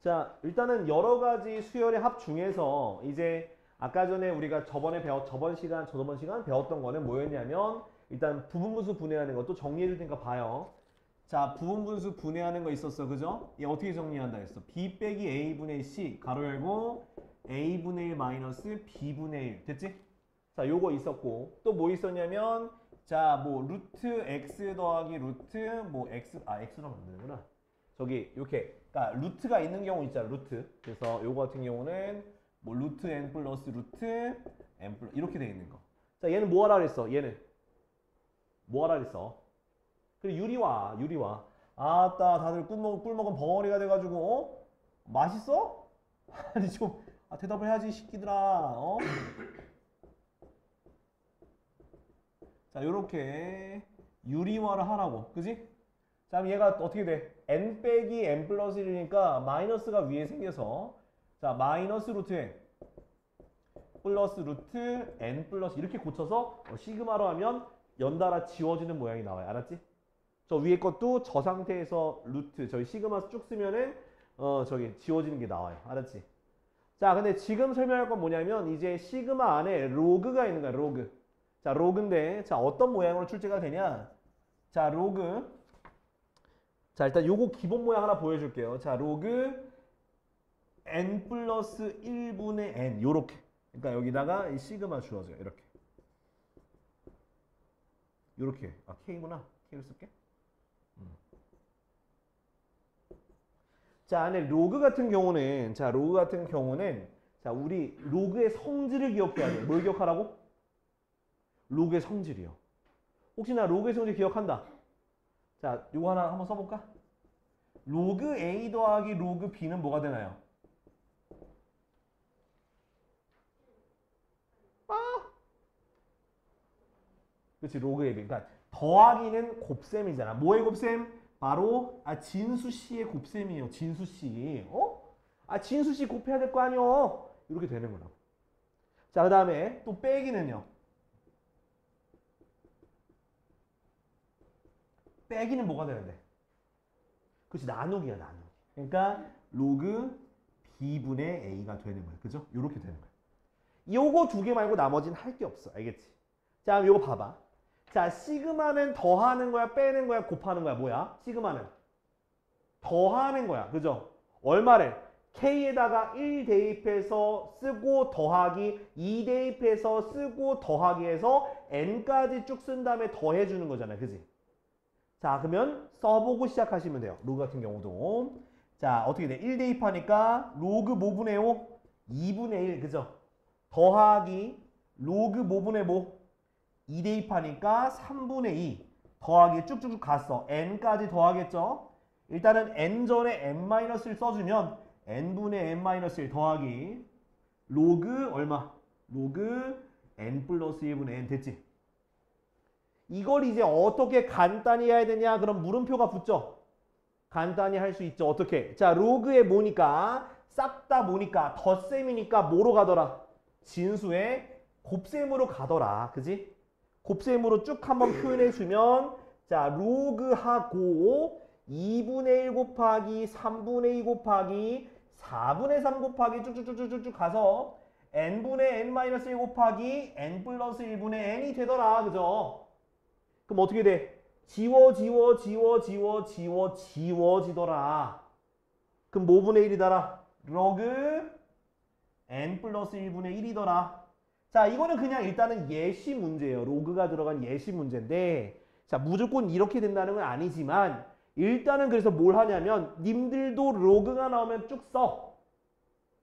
자, 일단은 여러 가지 수열의 합 중에서 이제 아까 전에 우리가 저번 시간 배웠던 거는 뭐였냐면 일단 부분분수 분해하는 것도 정리해 줄 테니까 봐요. 자, 부분분수 분해하는 거 있었어. 그죠? 얘 어떻게 정리한다 했어? b 빼기 a분의 c 가로 열고 a분의 1 마이너스 b분의 1 됐지? 자, 요거 있었고 또 뭐 있었냐면 자, 뭐 루트 x 더하기 루트 뭐 x로 하면 안 되는구나. 저기 이렇게 그러니까 루트가 있는 경우 있잖아. 루트. 그래서 요거 같은 경우는 뭐 루트 n 플러스 루트 n 플러스 이렇게 돼 있는 거. 자, 얘는 뭐 하라 그랬어? 얘는 뭐 하라 그랬어? 그래, 유리화. 아따, 다들 꿀 먹은 벙어리가 돼가지고 어? 맛있어? 아니 좀 대답을 해야지 새끼들아. 어? 자, 요렇게 유리화를 하라고. 그지? 자, 그럼 얘가 어떻게 돼? n 빼기 n 플러스 1이니까 마이너스가 위에 생겨서 자, 마이너스 루트 n 플러스 루트 n 플러스 이렇게 고쳐서 시그마로 하면 연달아 지워지는 모양이 나와요. 알았지? 저 위에 것도 저 상태에서 루트 저희 시그마 쭉 쓰면은 저기 지워지는 게 나와요. 알았지? 자, 근데 지금 설명할 건 뭐냐면 이제 시그마 안에 로그가 있는 거야. 로그. 자, 로그인데 자, 어떤 모양으로 출제가 되냐? 자, 로그. 자, 일단 요거 기본 모양 하나 보여줄게요. 자, 로그 n 플러스 1분의 n 요렇게. 그러니까 여기다가 이 시그마 주어져요. 이렇게. 요렇게. 아, K구나. K를 쓸게. 자, 안에 로그 같은 경우는 자, 우리 로그의 성질을 기억해야 돼. 뭘 기억하라고? 로그의 성질이요. 혹시나 로그의 성질 기억한다. 자, 요거 하나 한번 써볼까? 로그 A 더하기 로그 B는 뭐가 되나요? 그렇지, 로그 AB. 그러니까 더하기는 곱셈이잖아. 뭐의 곱셈? 바로 진수 씨의 곱셈이에요. 진수 씨. 진수 씨 곱해야 될 거 아니요. 이렇게 되는 거라고. 자, 그다음에 또 빼기는요. 빼기는 뭐가 되는데? 그렇지, 나누기야, 나누기. 그러니까 로그 b분의 a가 되는 거야. 그죠? 이렇게 되는 거야. 요거 두 개 말고 나머지는 할 게 없어. 알겠지? 자, 그럼 요거 봐봐. 자, 시그마는 더하는 거야, 빼는 거야, 곱하는 거야? 뭐야? 시그마는 더하는 거야. 그죠? 얼마를? K에다가 1 대입해서 쓰고 더하기 2 대입해서 쓰고 더하기 해서 N까지 쭉 쓴 다음에 더해주는 거잖아. 그지? 자, 그러면 써보고 시작하시면 돼요. 로그 같은 경우도. 자, 어떻게 돼? 1 대입하니까 로그 뭐분의 5? 2분의 1. 그죠? 더하기 로그 뭐분의 뭐? 2 대입하니까 3분의 2 더하기 쭉쭉쭉 갔어. n까지 더하겠죠. 일단은 n 전에 n-1 써주면 n분의 n-1 더하기 로그 얼마? 로그 n 플러스 1분의 n 됐지? 이걸 이제 어떻게 간단히 해야 되냐? 그럼 물음표가 붙죠. 간단히 할 수 있죠. 어떻게? 자, 로그에 뭐니까 싹 다 뭐니까 덧셈이니까 뭐로 가더라? 진수의 곱셈으로 가더라. 그지? 곱셈으로 쭉 한번 표현해주면 자, 로그하고 2분의 1 곱하기 3분의 2 곱하기 4분의 3 곱하기 쭉쭉쭉쭉쭉 가서 n분의 n-1 곱하기 n 플러스 1분의 n이 되더라. 그죠? 그럼 어떻게 돼? 지워지더라. 그럼 뭐분의 1이더라? 로그 n 플러스 1분의 1이더라. 자, 이거는 그냥 일단은 예시 문제예요. 로그가 들어간 예시 문제인데 자, 무조건 이렇게 된다는 건 아니지만 일단은 그래서 뭘 하냐면 님들도 로그가 나오면 쭉 써.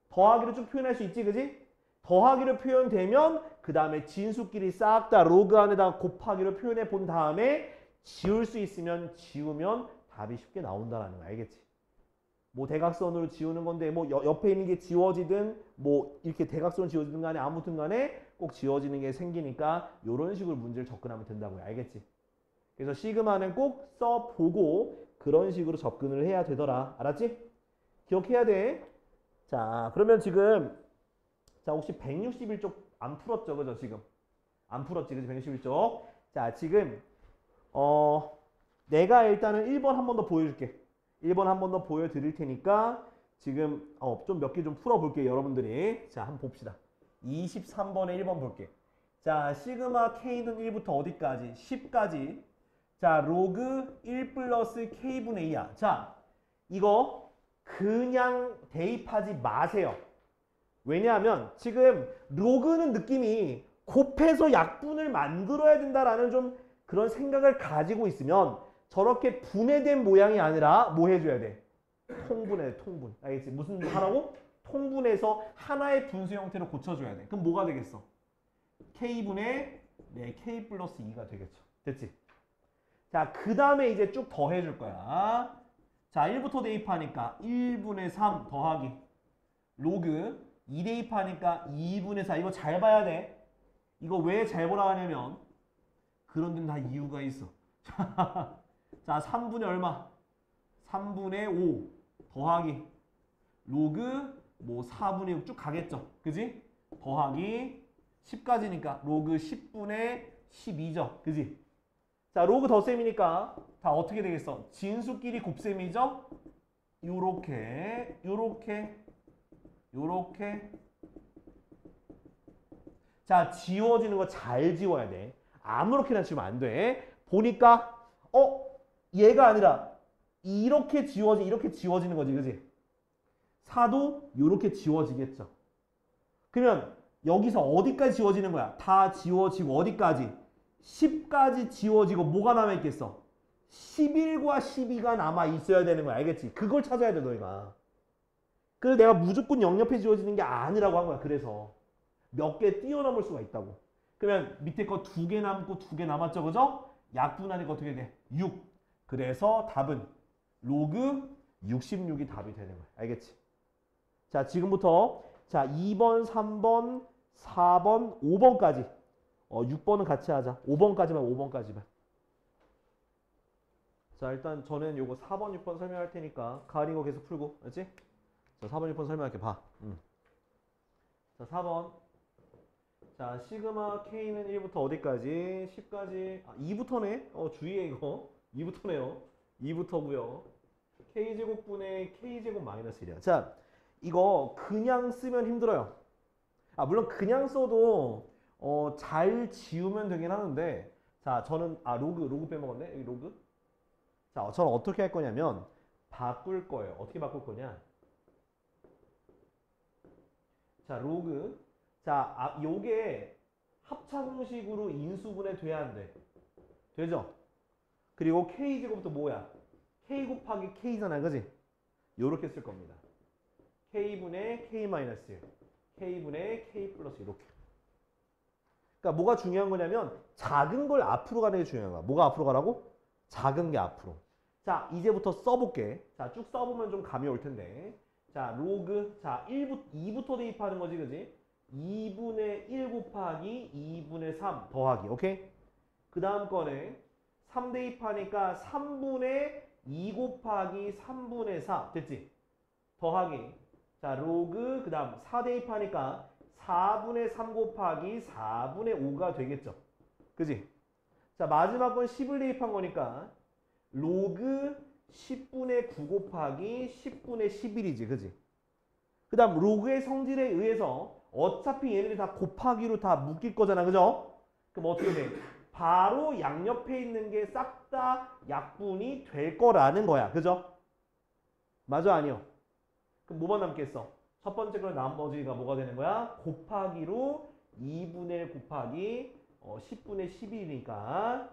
더하기로 쭉 표현할 수 있지, 그지? 더하기로 표현되면 그 다음에 진수끼리 싹 다 로그 안에다가 곱하기로 표현해 본 다음에 지울 수 있으면 지우면 답이 쉽게 나온다는 거 알겠지? 뭐 대각선으로 지우는 건데 뭐 옆에 있는 게 지워지든 뭐 이렇게 대각선 지워지든 간에 아무튼 간에 꼭 지워지는 게 생기니까 이런 식으로 문제를 접근하면 된다고요. 알겠지? 그래서 시그마는 꼭 써보고 그런 식으로 접근을 해야 되더라. 알았지? 기억해야 돼. 자, 그러면 지금 자, 혹시 161쪽 안 풀었죠? 그죠? 지금 안 풀었지? 그죠? 161쪽. 자, 지금 내가 일단은 1번 한 번 더 보여줄게. 1번 한 번 더 보여드릴 테니까 지금 좀 몇 개 좀 풀어볼게요, 여러분들이. 자, 한번 봅시다. 23번에 1번 볼게. 자, 시그마 K는 1부터 어디까지? 10까지. 자, 로그 1 플러스 K분의 2야. 자, 이거 그냥 대입하지 마세요. 왜냐하면 지금 로그는 느낌이 곱해서 약분을 만들어야 된다라는 좀 그런 생각을 가지고 있으면 저렇게 분해된 모양이 아니라 뭐 해줘야 돼? 통분해, 통분. 알겠지? 무슨 하라고? 통분해서 하나의 분수 형태로 고쳐줘야 돼. 그럼 뭐가 되겠어? K분의 K 플러스 2가 되겠죠. 됐지? 자, 그 다음에 이제 쭉 더해줄 거야. 자, 1부터 대입하니까 1분의 3 더하기 로그 2 대입하니까 2분의 4. 이거 잘 봐야 돼. 이거 왜 잘 보라 하냐면 그런 데는 다 이유가 있어. 자, 3분의 얼마? 3분의 5 더하기 로그 뭐 4분의 6 쭉 가겠죠. 그지? 더하기 10까지니까 로그 10분의 12죠. 그지? 자, 로그 덧셈이니까 다 어떻게 되겠어? 진수끼리 곱셈이죠? 요렇게 요렇게 자, 지워지는 거 잘 지워야 돼. 아무렇게나 지우면 안 돼. 보니까 얘가 아니라 이렇게 지워지는 거지. 그지? 4도 이렇게 지워지겠죠. 그러면 여기서 어디까지 지워지는 거야? 다 지워지고 어디까지? 10까지 지워지고 뭐가 남아있겠어? 11과 12가 남아있어야 되는 거야. 알겠지? 그걸 찾아야 돼 너희가. 그래서 내가 무조건 영옆에 지워지는 게 아니라고 한 거야. 그래서 몇 개 뛰어넘을 수가 있다고. 그러면 밑에 거 2개 남고 2개 남았죠. 그죠? 약분하니까 어떻게 돼? 6. 그래서 답은 로그 66이 답이 되는 거야. 알겠지? 자, 지금부터 자 2번, 3번, 4번, 5번까지 6번은 같이 하자. 5번까지만. 자, 일단 저는 요거 4번, 6번 설명할 테니까 가을이 거 계속 풀고. 알지? 자, 4번, 6번 설명할게. 봐. 자, 4번. 자, 시그마 K는 1부터 어디까지? 10까지. 2부터네? 주의해 이거. 2부터네요. 2부터고요. K제곱분의 K제곱 마이너스 1이야. 자, 이거 그냥 쓰면 힘들어요. 물론 그냥 써도 잘 지우면 되긴 하는데, 자, 저는 로그 빼먹었네. 여기 로그. 자, 저는 어떻게 할 거냐면 바꿀 거예요. 어떻게 바꿀 거냐? 자, 로그. 자, 요게 합차공식으로 인수분해 돼야 안 돼? 되죠? 그리고 K제곱도 뭐야? K 곱하기 K잖아. 그지? 요렇게 쓸 겁니다. K분의 K 마이너스 1. K분의 K 플러스 이렇게. 그러니까 뭐가 중요한 거냐면 작은 걸 앞으로 가는 게 중요한 거야. 뭐가 앞으로 가라고? 작은 게 앞으로. 자, 이제부터 써볼게. 자, 쭉 써보면 좀 감이 올 텐데. 자, 로그. 자, 2부터 대입하는 거지. 그지? 2분의 1 곱하기 2분의 3 더하기. 오케이? 그 다음 거네. 3 대입하니까 3분의 2 곱하기 3분의 4. 됐지? 더하기. 자, 로그. 그 다음 4 대입하니까 4분의 3 곱하기 4분의 5가 되겠죠. 그지? 자, 마지막 건 10을 대입한 거니까 로그 10분의 9 곱하기 10분의 11이지. 그지? 그 다음 로그의 성질에 의해서 어차피 얘네들이 다 곱하기로 다 묶일 거잖아. 그죠? 그럼 어떻게 돼? 바로 양옆에 있는 게 싹 다 약분이 될 거라는 거야. 그죠? 맞아? 아니요? 그럼 뭐만 남겠어? 첫 번째 거 나머지가 뭐가 되는 거야? 곱하기로 2분의 1 곱하기 10분의 11이니까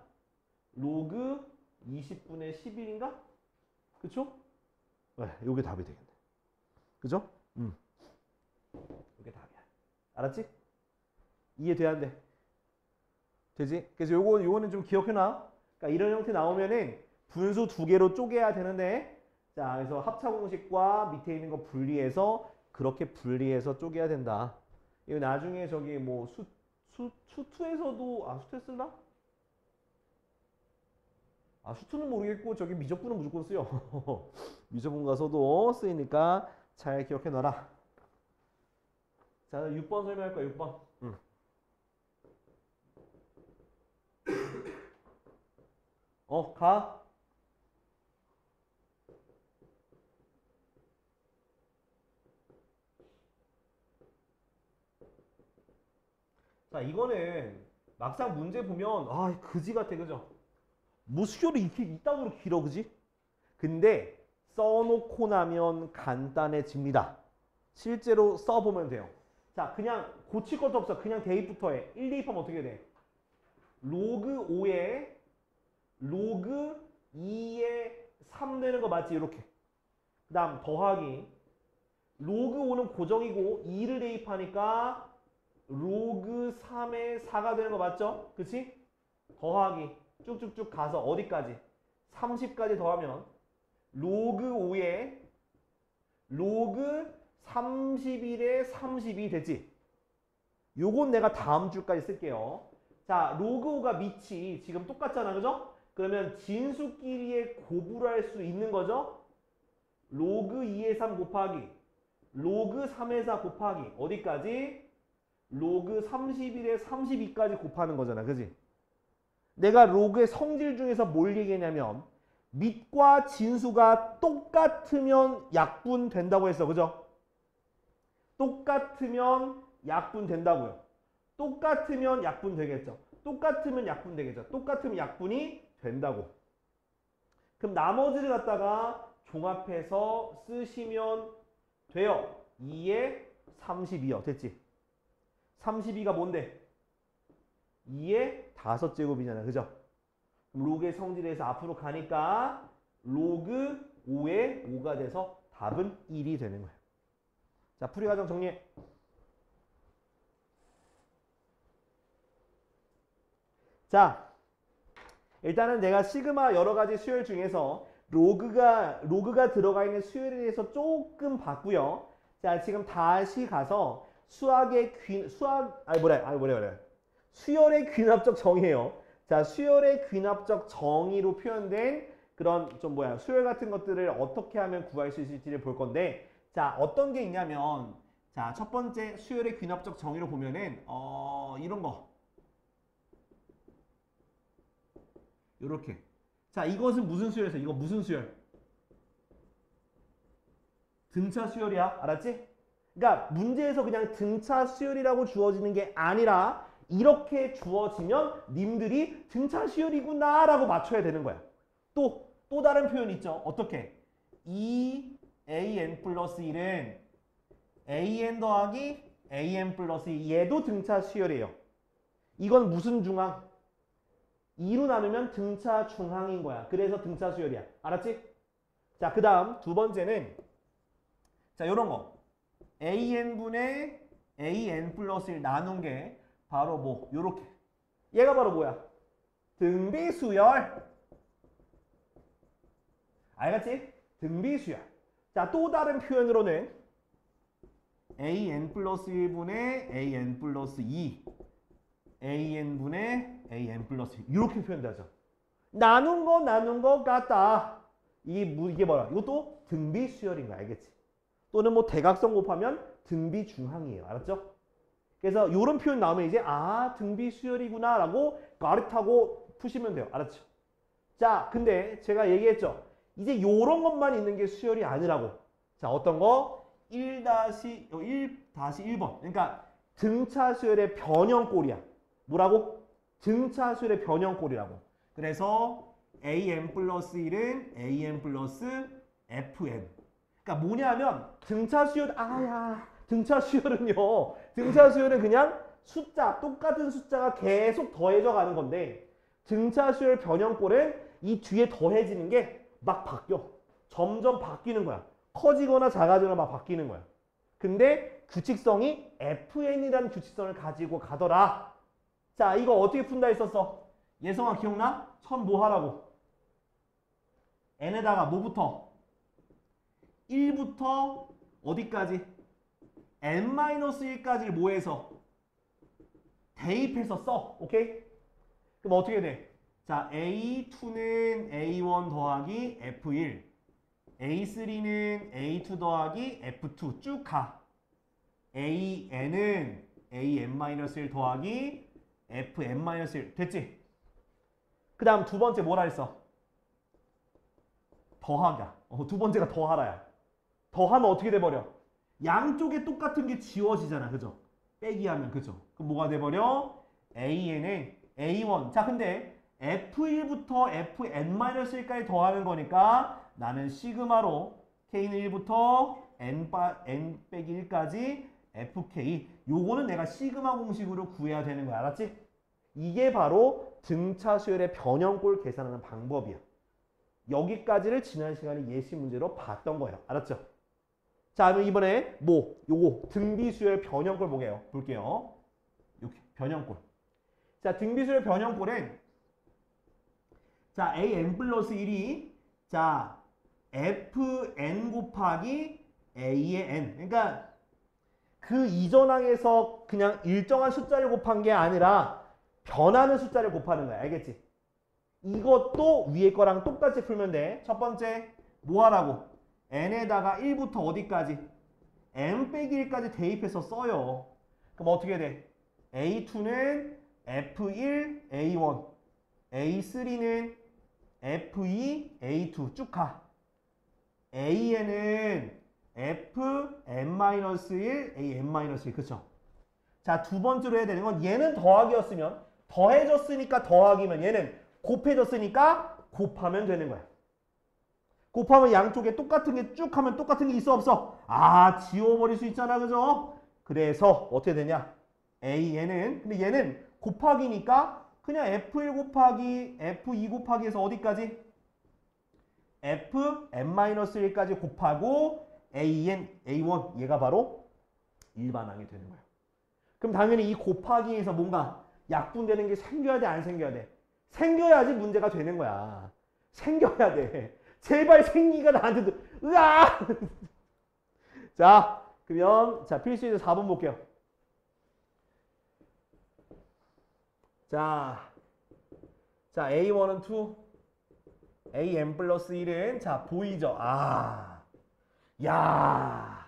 로그 20분의 11인가? 그쵸? 네, 요게 답이 되겠네. 그죠? 이게 답이야. 알았지? 이해돼야 안 돼? 되지? 그래서 요거는 좀 기억해놔. 그러니까 이런 형태 나오면은 분수 2개로 쪼개야 되는데, 자, 그래서 합차 공식과 밑에 있는 거 분리해서 그렇게 분리해서 쪼개야 된다. 이거 나중에 저기 뭐 수투에서도 수투에 쓸나? 수투는 모르겠고 저기 미적분은 무조건 쓰여. 미적분 가서도 쓰이니까 잘 기억해 놔라. 자, 6번 설명할 거야. 6번. 가. 자, 이거는 막상 문제 보면 아, 그지 같아. 그죠? 뭐 수열이 이렇게 이따구로 길어. 그지? 근데 써놓고 나면 간단해집니다. 실제로 써보면 돼요. 자, 그냥 고칠 것도 없어. 그냥 대입부터 해. 1 대입하면 어떻게 돼? 로그 5에 로그 2에 3 되는 거 맞지? 이렇게. 그 다음 더하기. 로그 5는 고정이고 2를 대입하니까 로그 3에 4가 되는 거 맞죠? 그치? 더하기. 쭉쭉쭉 가서 어디까지? 30까지 더하면 로그 5에 로그 31에 32 되지? 요건 내가 다음 줄까지 쓸게요. 자, 로그 5가 밑이 지금 똑같잖아. 그죠? 그러면 진수끼리의 곱을 할 수 있는 거죠? 로그 2에 3 곱하기 로그 3에 4 곱하기 어디까지? 로그 31에 32까지 곱하는 거잖아. 그지? 내가 로그의 성질 중에서 뭘 얘기했냐면 밑과 진수가 똑같으면 약분된다고 했어. 그죠? 똑같으면 약분된다고요. 똑같으면 약분되겠죠. 똑같으면 약분되겠죠. 똑같으면 약분이 된다고. 그럼 나머지를 갖다가 종합해서 쓰시면 돼요. 2에 32요. 됐지? 32가 뭔데? 2의 5제곱이잖아. 그죠? 그럼 로그의 성질에서 앞으로 가니까 로그 5에 5가 돼서 답은 1이 되는 거야. 자, 풀이과정 정리해. 자, 일단은 내가 시그마 여러 가지 수열 중에서 로그가 들어가 있는 수열에 대해서 조금 봤고요. 자, 지금 다시 가서 수열의 귀납적 정의예요. 자, 수열의 귀납적 정의로 표현된 그런 수열 같은 것들을 어떻게 하면 구할 수 있을지를 볼 건데, 자, 어떤 게 있냐면, 자, 첫 번째 수열의 귀납적 정의로 보면은 이런 거. 요렇게. 자, 이것은 무슨 수열에서? 이거 무슨 수열? 등차 수열이야. 알았지? 그러니까 문제에서 그냥 등차 수열이라고 주어지는 게 아니라 이렇게 주어지면 님들이 등차 수열이구나 라고 맞춰야 되는 거야. 또 다른 표현 있죠. 어떻게? 2an 플러스 1은 an 더하기 an 플러스 2. 얘도 등차 수열이에요. 이건 무슨 중항? 2로 나누면 등차 중항인 거야. 그래서 등차 수열이야. 알았지? 자, 그 다음 두 번째는 자, 요런 거. an분의 an 플러스 1 나눈 게 바로 뭐 요렇게. 얘가 바로 뭐야? 등비수열. 알겠지? 등비수열. 자, 또 다른 표현으로는 an 플러스 1분의 an 플러스 2 an분의 an 플러스 2 이렇게 표현되죠. 나눈 거 같다. 이게 뭐야? 이것도 등비수열인 거야. 알겠지? 또는 뭐 대각선 곱하면 등비중항이에요. 알았죠? 그래서 이런 표현 나오면 이제 등비수열이구나 라고 가르타고 푸시면 돼요. 알았죠? 자, 근데 제가 얘기했죠. 이제 이런 것만 있는 게 수열이 아니라고. 자, 어떤 거? 1-1번. 그러니까 등차 수열의 변형꼴이야. 뭐라고? 등차 수열의 변형꼴이라고. 그래서 an 플러스 1은 an 플러스 fn. 그러니까 뭐냐면 등차 수열 등차 수열은 그냥 숫자, 똑같은 숫자가 계속 더해져 가는 건데 등차 수열 변형꼴은 이 뒤에 더해지는 게 막 바뀌어. 점점 바뀌는 거야. 커지거나 작아지거나 막 바뀌는 거야. 근데 규칙성이 fn이라는 규칙성을 가지고 가더라. 자, 이거 어떻게 푼다 했었어? 예성아 기억나? 처음 뭐 하라고? n에다가 뭐부터? 1부터 어디까지? n-1까지를 뭐해서? 대입해서 써. 오케이? 그럼 어떻게 돼? 자, A2는 A1 더하기 F1 A3는 A2 더하기 F2 쭉 가. AN은 AN-1 더하기 FN-1 됐지? 그 다음 두 번째 뭐라 했어? 더하기야. 두 번째가 더하라야. 더하면 어떻게 돼버려? 양쪽에 똑같은 게 지워지잖아. 그죠? 빼기 하면 그죠? 그럼 뭐가 돼버려? AN은 A1. 자, 근데 F1부터 Fn-1까지 더하는 거니까 나는 시그마로 K는 1부터 N 빼기 1까지 FK. 요거는 내가 시그마 공식으로 구해야 되는 거야. 알았지? 이게 바로 등차 수열의 변형꼴 계산하는 방법이야. 여기까지를 지난 시간에 예시 문제로 봤던 거예요. 알았죠? 자, 그럼 이번에 요거 등비수열 변형꼴 볼게요. 이렇게 변형꼴. 자, 등비수열 변형꼴은 자, AN 플러스 1이 자, FN 곱하기 A의 N. 그러니까 그 이전 항에서 그냥 일정한 숫자를 곱한 게 아니라 변하는 숫자를 곱하는 거야. 알겠지? 이것도 위에 거랑 똑같이 풀면 돼. 첫 번째 뭐 하라고? n에다가 1부터 어디까지? n 빼기 1까지 대입해서 써요. 그럼 어떻게 돼? A2는 F1, A1, A3는 F2, A2 쭉 가. AN은 Fn-1, An-1 그쵸? 자, 두 번째로 해야 되는 건 얘는 더하기였으면 더해졌으니까 더하기면 얘는 곱해졌으니까 곱하면 되는 거야. 곱하면 양쪽에 똑같은 게 쭉 하면 똑같은 게 있어 없어? 아, 지워버릴 수 있잖아. 그죠? 그래서 어떻게 되냐? AN은 근데 얘는 곱하기니까 그냥 F1 곱하기 F2 곱하기 해서 어디까지? Fn-1까지 곱하고 AN, A1 얘가 바로 일반항이 되는 거야. 그럼 당연히 이 곱하기에서 뭔가 약분되는 게 생겨야 돼, 안 생겨야 돼? 생겨야지 문제가 되는 거야. 생겨야 돼. 제발 생기가 나한테 으아! 자, 그러면 자, 필수이제 4번 볼게요. 자, A1은 2, AN 플러스 1은 자, 보이죠? 아, 야,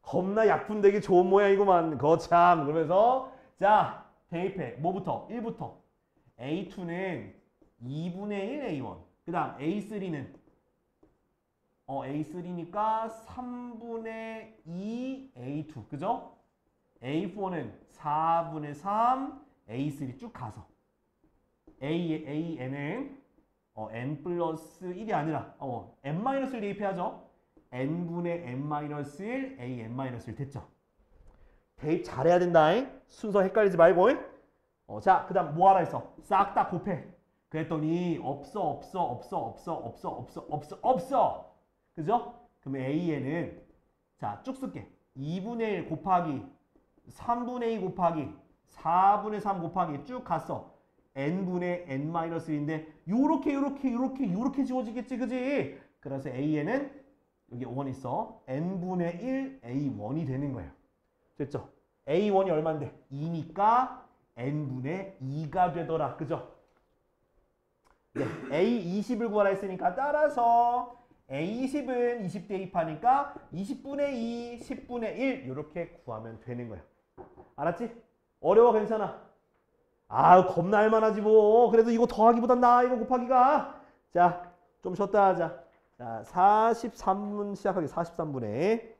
겁나 약분되기 좋은 모양이구만. 거참. 그러면서 자, 대입해. 뭐부터? 1부터. A2는 2분의 1 A1. 그 다음 A3는 A3니까 3분의 2 A2. 그죠? A4는 4분의 3 A3 쭉 가서 AN은 N 플러스 1이 아니라 N-1을 대입해야죠. N분의 N-1 AN-1 됐죠? 대입 잘해야 된다. 순서 헷갈리지 말고. 자, 그 다음 뭐 하라 했어? 싹 다 곱해. 그랬더니 없어. 그죠? 그러면 AN은 자, 쭉 쓸게. 2분의 1 곱하기 3분의 2 곱하기 4분의 3 곱하기 쭉 갔어. N분의 N-1인데 요렇게 지워지겠지. 그지? 그래서 AN은 여기 1 있어. N분의 1 A1이 되는 거예요. 됐죠? A1이 얼마인데? 2니까 N분의 2가 되더라. 그죠? 네, A20을 구하라 했으니까 따라서 A20은 20 대입하니까 20분의 2, 10분의 1 이렇게 구하면 되는 거야. 알았지? 어려워? 괜찮아? 아, 겁나 할만하지 뭐. 그래도 이거 더하기보단 나아. 이거 곱하기가. 자, 좀 쉬었다 하자. 자, 43분 시작하기 43분에.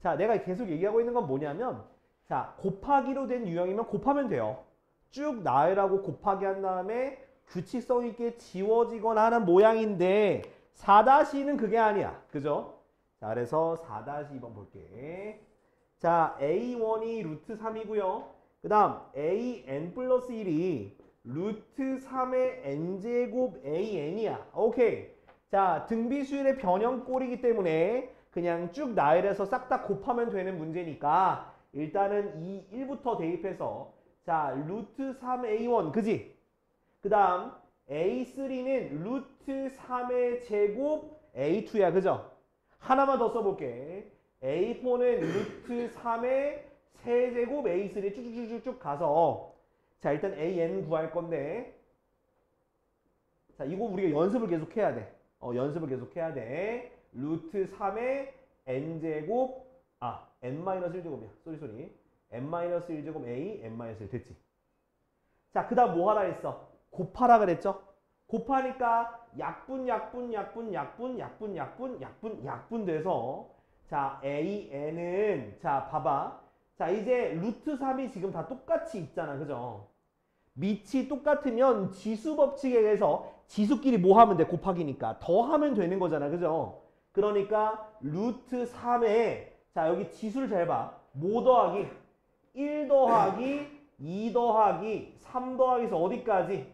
자, 내가 계속 얘기하고 있는 건 뭐냐면 자, 곱하기로 된 유형이면 곱하면 돼요. 쭉 나열하고 곱하기 한 다음에 규칙성 있게 지워지거나 하는 모양인데 4-2는 그게 아니야. 그죠? 자, 그래서 4-2번 볼게. 자, A1이 루트 3이고요. 그 다음 AN 플러스 1이 루트 3의 n제곱 AN이야. 오케이. 자, 등비수열의 변형꼴이기 때문에 그냥 쭉 나열해서 싹 다 곱하면 되는 문제니까 일단은 이 1부터 대입해서 자, 루트 3A1 그지? 그 다음 A3는 루트 3의 제곱 A2야. 그죠? 하나만 더 써볼게. A4는 루트 3의 세제곱 A3 쭉쭉쭉쭉 가서 자, 일단 AN 구할 건데 자, 이거 우리가 연습을 계속 해야 돼. 연습을 계속 해야 돼. 루트 3의 n제곱 n-1제곱이야. 쏘리. n-1제곱 a n-1 됐지? 자, 그 다음 뭐 하라 했어? 곱하라 그랬죠? 곱하니까 약분 돼서 자, AN은 자, 봐봐. 자, 이제 루트 3이 지금 다 똑같이 있잖아. 그죠? 밑이 똑같으면 지수 법칙에 의해서 지수끼리 뭐 하면 돼? 곱하기니까. 더하면 되는 거잖아. 그죠? 그러니까 루트 3에 자, 여기 지수를 잘 봐. 뭐 더하기? 1 더하기 2 더하기 3 더하기에서 어디까지?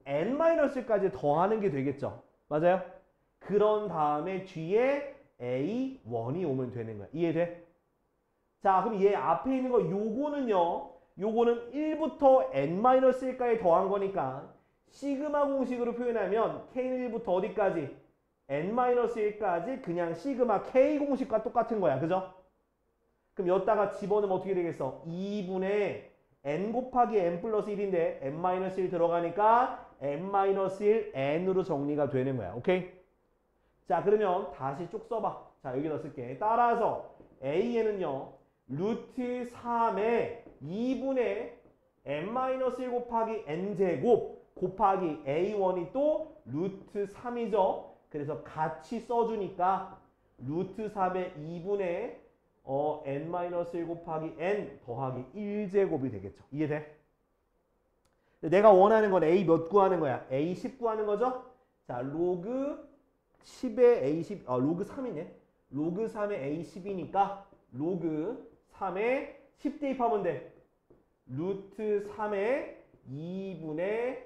n-까지 더하는 게 되겠죠. 맞아요? 그런 다음에 뒤에 A1이 오면 되는 거야. 이해돼? 자, 그럼 얘 앞에 있는 거 요거는요. 요거는 1부터 n-1까지 더한 거니까 시그마 공식으로 표현하면 K는 1부터 어디까지? n-1까지 그냥 시그마 K 공식과 똑같은 거야. 그죠? 그럼 여기다가 집어넣으면 어떻게 되겠어? 2분의 n 곱하기 n 플러스 1인데 n-1 들어가니까 n-1 n으로 정리가 되는 거야. 오케이? 자, 그러면 다시 쭉 써봐. 자, 여기다 쓸게. 따라서 A에는요. 루트 3에 2분의 n-1 곱하기 n제곱 곱하기 A1이 또 루트 3이죠. 그래서 같이 써주니까 루트 3의 2분의 n-1 곱하기 n 더하기 1제곱이 되겠죠. 이해돼? 내가 원하는 건 A 몇 구하는 거야? A 10 구하는 거죠? 자, 로그 10의 A 10, 로그 3이네. 로그 3의 A 10이니까 로그 3에 10 대입하면 돼. 루트 3에 2분의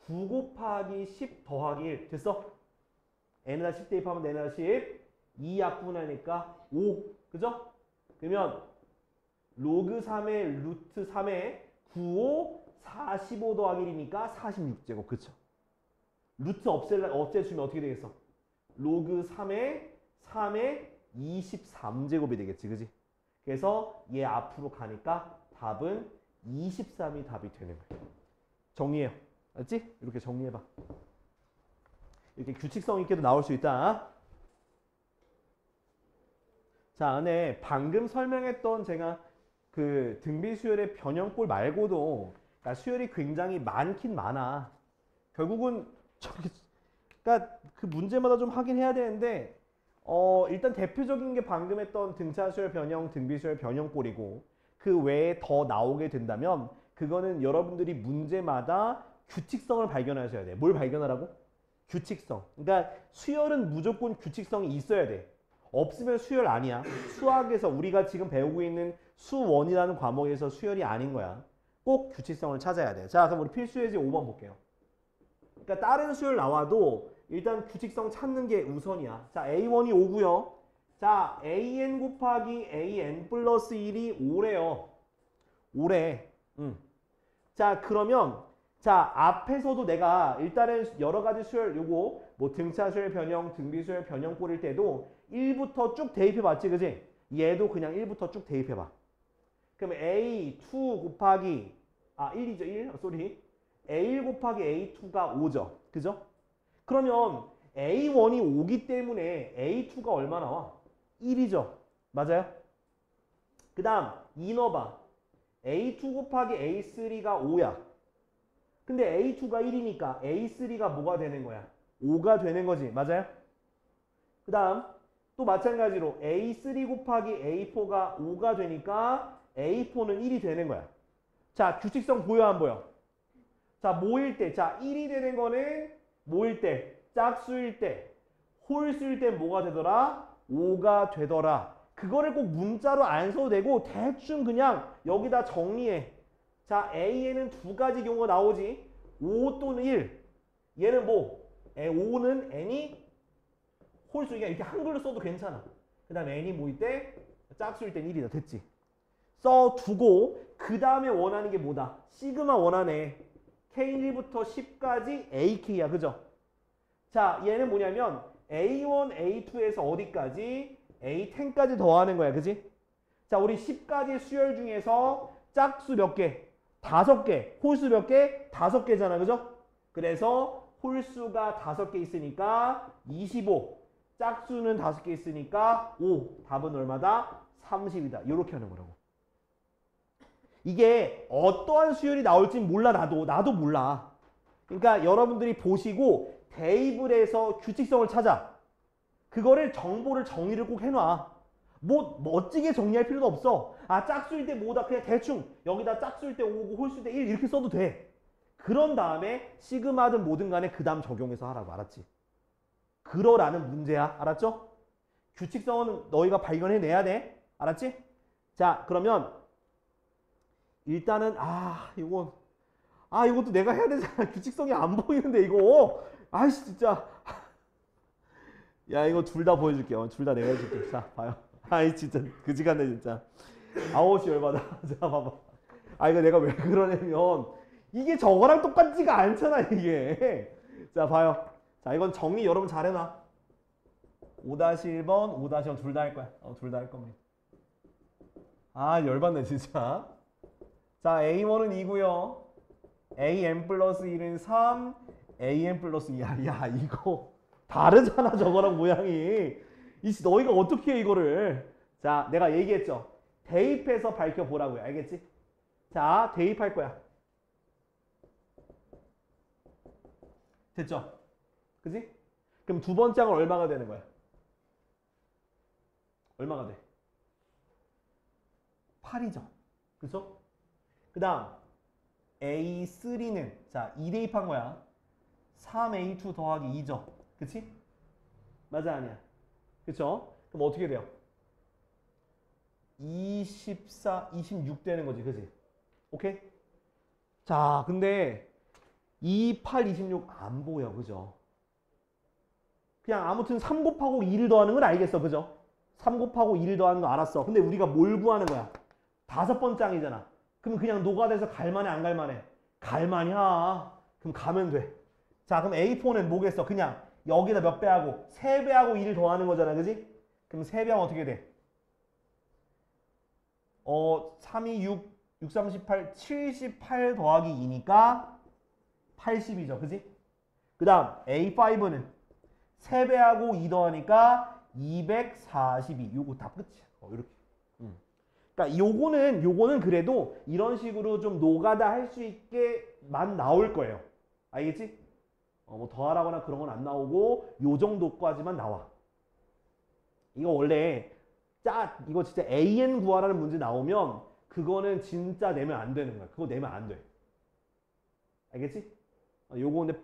9 곱하기 10 더하기 1. 됐어? n에다 10 대입하면 n에다 10. 2 약분하니까 5. 그죠? 그러면 로그 3의 루트 3에 95 45 더하기 1이니까 46제곱. 그쵸? 루트 없애주면 어떻게 되겠어? 로그 3의 23제곱이 되겠지. 그지? 그래서 얘 앞으로 가니까 답은 23이 답이 되는 거예요. 정리해요. 알았지? 이렇게 정리해봐. 이렇게 규칙성 있게도 나올 수 있다. 자, 안에 방금 설명했던 제가 그 등비수열의 변형꼴 말고도 그러니까 수열이 굉장히 많긴 많아. 결국은 그러니까 그 문제마다 좀 하긴 해야 되는데 일단 대표적인 게 방금 했던 등차수열 변형, 등비수열 변형꼴이고 그 외에 더 나오게 된다면 그거는 여러분들이 문제마다 규칙성을 발견하셔야 돼. 뭘 발견하라고? 규칙성. 그러니까 수열은 무조건 규칙성이 있어야 돼. 없으면 수열 아니야. 수학에서 우리가 지금 배우고 있는 수1이라는 과목에서 수열이 아닌 거야. 꼭 규칙성을 찾아야 돼. 자, 그럼 우리 필수예제 5번 볼게요. 그러니까 다른 수열 나와도 일단 규칙성 찾는 게 우선이야. 자, A1이 5고요. 자, AN 곱하기 AN 플러스 1이 5래요. 5래. 자, 그러면 자, 앞에서도 내가 일단은 여러 가지 수열 요거 뭐 등차 수열 변형, 등비 수열 변형 꼴일 때도 1부터 쭉 대입해 봤지. 그지? 얘도 그냥 1부터 쭉 대입해 봐. 그럼 A2 곱하기 1이죠. 1. 쏘리. A1 곱하기 A2가 5죠. 그죠? 그러면 A1이 5기 때문에 A2가 얼마 나와? 1이죠. 맞아요? 그 다음 2 넣어봐. A2 곱하기 A3가 5야. 근데 A2가 1이니까 A3가 뭐가 되는 거야? 5가 되는 거지. 맞아요? 그 다음 또 마찬가지로 A3 곱하기 A4가 5가 되니까 A4는 1이 되는 거야. 자, 규칙성 보여 안 보여? 자, 모일 때. 자, 1이 되는 거는 모일 때, 짝수일 때, 홀수일 때 뭐가 되더라? 5가 되더라. 그거를 꼭 문자로 안 써도 되고 대충 그냥 여기다 정리해. 자, A에는 두 가지 경우가 나오지. 5 또는 1. 얘는 뭐? 5는 n이 홀수니까 이렇게 한글로 써도 괜찮아. 그 다음에 n이 모일 때 짝수일 땐 1이다. 됐지? 써두고 그 다음에 원하는 게 뭐다? 시그마 원하네. K1부터 10까지 AK야. 그죠? 자, 얘는 뭐냐면 A1, A2에서 어디까지? A10까지 더하는 거야. 그지? 자, 우리 10가지 수열 중에서 짝수 몇 개? 5개. 홀수 몇 개? 5개잖아. 그죠? 그래서 홀수가 5개 있으니까 25. 짝수는 5개 있으니까 5. 답은 얼마다? 30이다. 이렇게 하는 거라고. 이게 어떠한 수열이 나올지 몰라. 나도 몰라. 그러니까 여러분들이 보시고 대입을 해서 규칙성을 찾아. 그거를 정보를 정리를 꼭 해놔. 뭐 멋지게 정리할 필요도 없어. 아, 짝수일 때 뭐다 그냥 대충 여기다 짝수일 때 5고 홀수일 때 1 이렇게 써도 돼. 그런 다음에 시그마든 뭐든 간에 그 다음 적용해서 하라고. 알았지? 그러라는 문제야. 알았죠? 규칙성은 너희가 발견해내야 돼. 알았지? 자, 그러면 일단은 이것도 내가 해야 되잖아. 규칙성이 안 보이는데 이거. 아이씨 진짜. 야, 이거 둘 다 보여줄게요. 둘 다 내가 해줄게. 자, 봐요. 아이 진짜 그지같네 진짜. 아웃이 열받아. 자, 봐봐. 이거 내가 왜 그러냐면 이게 저거랑 똑같지가 않잖아 이게. 자, 봐요. 자, 이건 정리 여러분 잘 해놔. 5-1번, 5-0 둘 다 할 거야. 둘 다 할 겁니다. 열받네 진짜. 자, A1은 2고요. AN 플러스 1은 3, AN 플러스 2. 야, 이거 다르잖아 저거랑 모양이. 너희가 어떻게 해 이거를. 자, 내가 얘기했죠. 대입해서 밝혀보라고요. 알겠지? 자, 대입할 거야. 됐죠? 그지? 그럼 두 번째 항은 얼마가 되는 거야? 얼마가 돼? 8이죠. 그죠? 그 다음 A3는 자 2 대입한 거야. 3A2 더하기 2죠. 그치? 맞아 아니야? 그쵸? 그럼 어떻게 돼요? 24, 26 되는 거지. 그치? 오케이? 자, 근데 28, 26 안 보여. 그죠? 그냥 아무튼 3 곱하고 2를 더하는 건 알겠어. 그죠? 3 곱하고 2를 더하는 거 알았어. 근데 우리가 뭘 구하는 거야? 다섯 번째 항이잖아. 그럼 그냥 노가다에서 갈만해 안 갈만해? 갈만이야. 그럼 가면 돼. 자, 그럼 A4는 뭐겠어? 그냥 여기다 몇 배 하고 3배 하고 2를 더하는 거잖아. 그지? 그럼 3배 하면 어떻게 돼? 3, 2, 6, 6, 3, 18, 78 더하기 2니까 80이죠. 그지? 그 다음 A5는 3배 하고 2 더하니까 242. 요거 다 끝이야. 이렇게. 그러니까 요거는 그래도 이런 식으로 좀 노가다 할 수 있게만 나올 거예요. 알겠지? 뭐 더하라거나 그런 건 안 나오고 요 정도까지만 나와. 이거 원래 이거 진짜 AN 구하라는 문제 나오면 그거는 진짜 내면 안 되는 거야. 그거 내면 안 돼. 알겠지? 요거 근데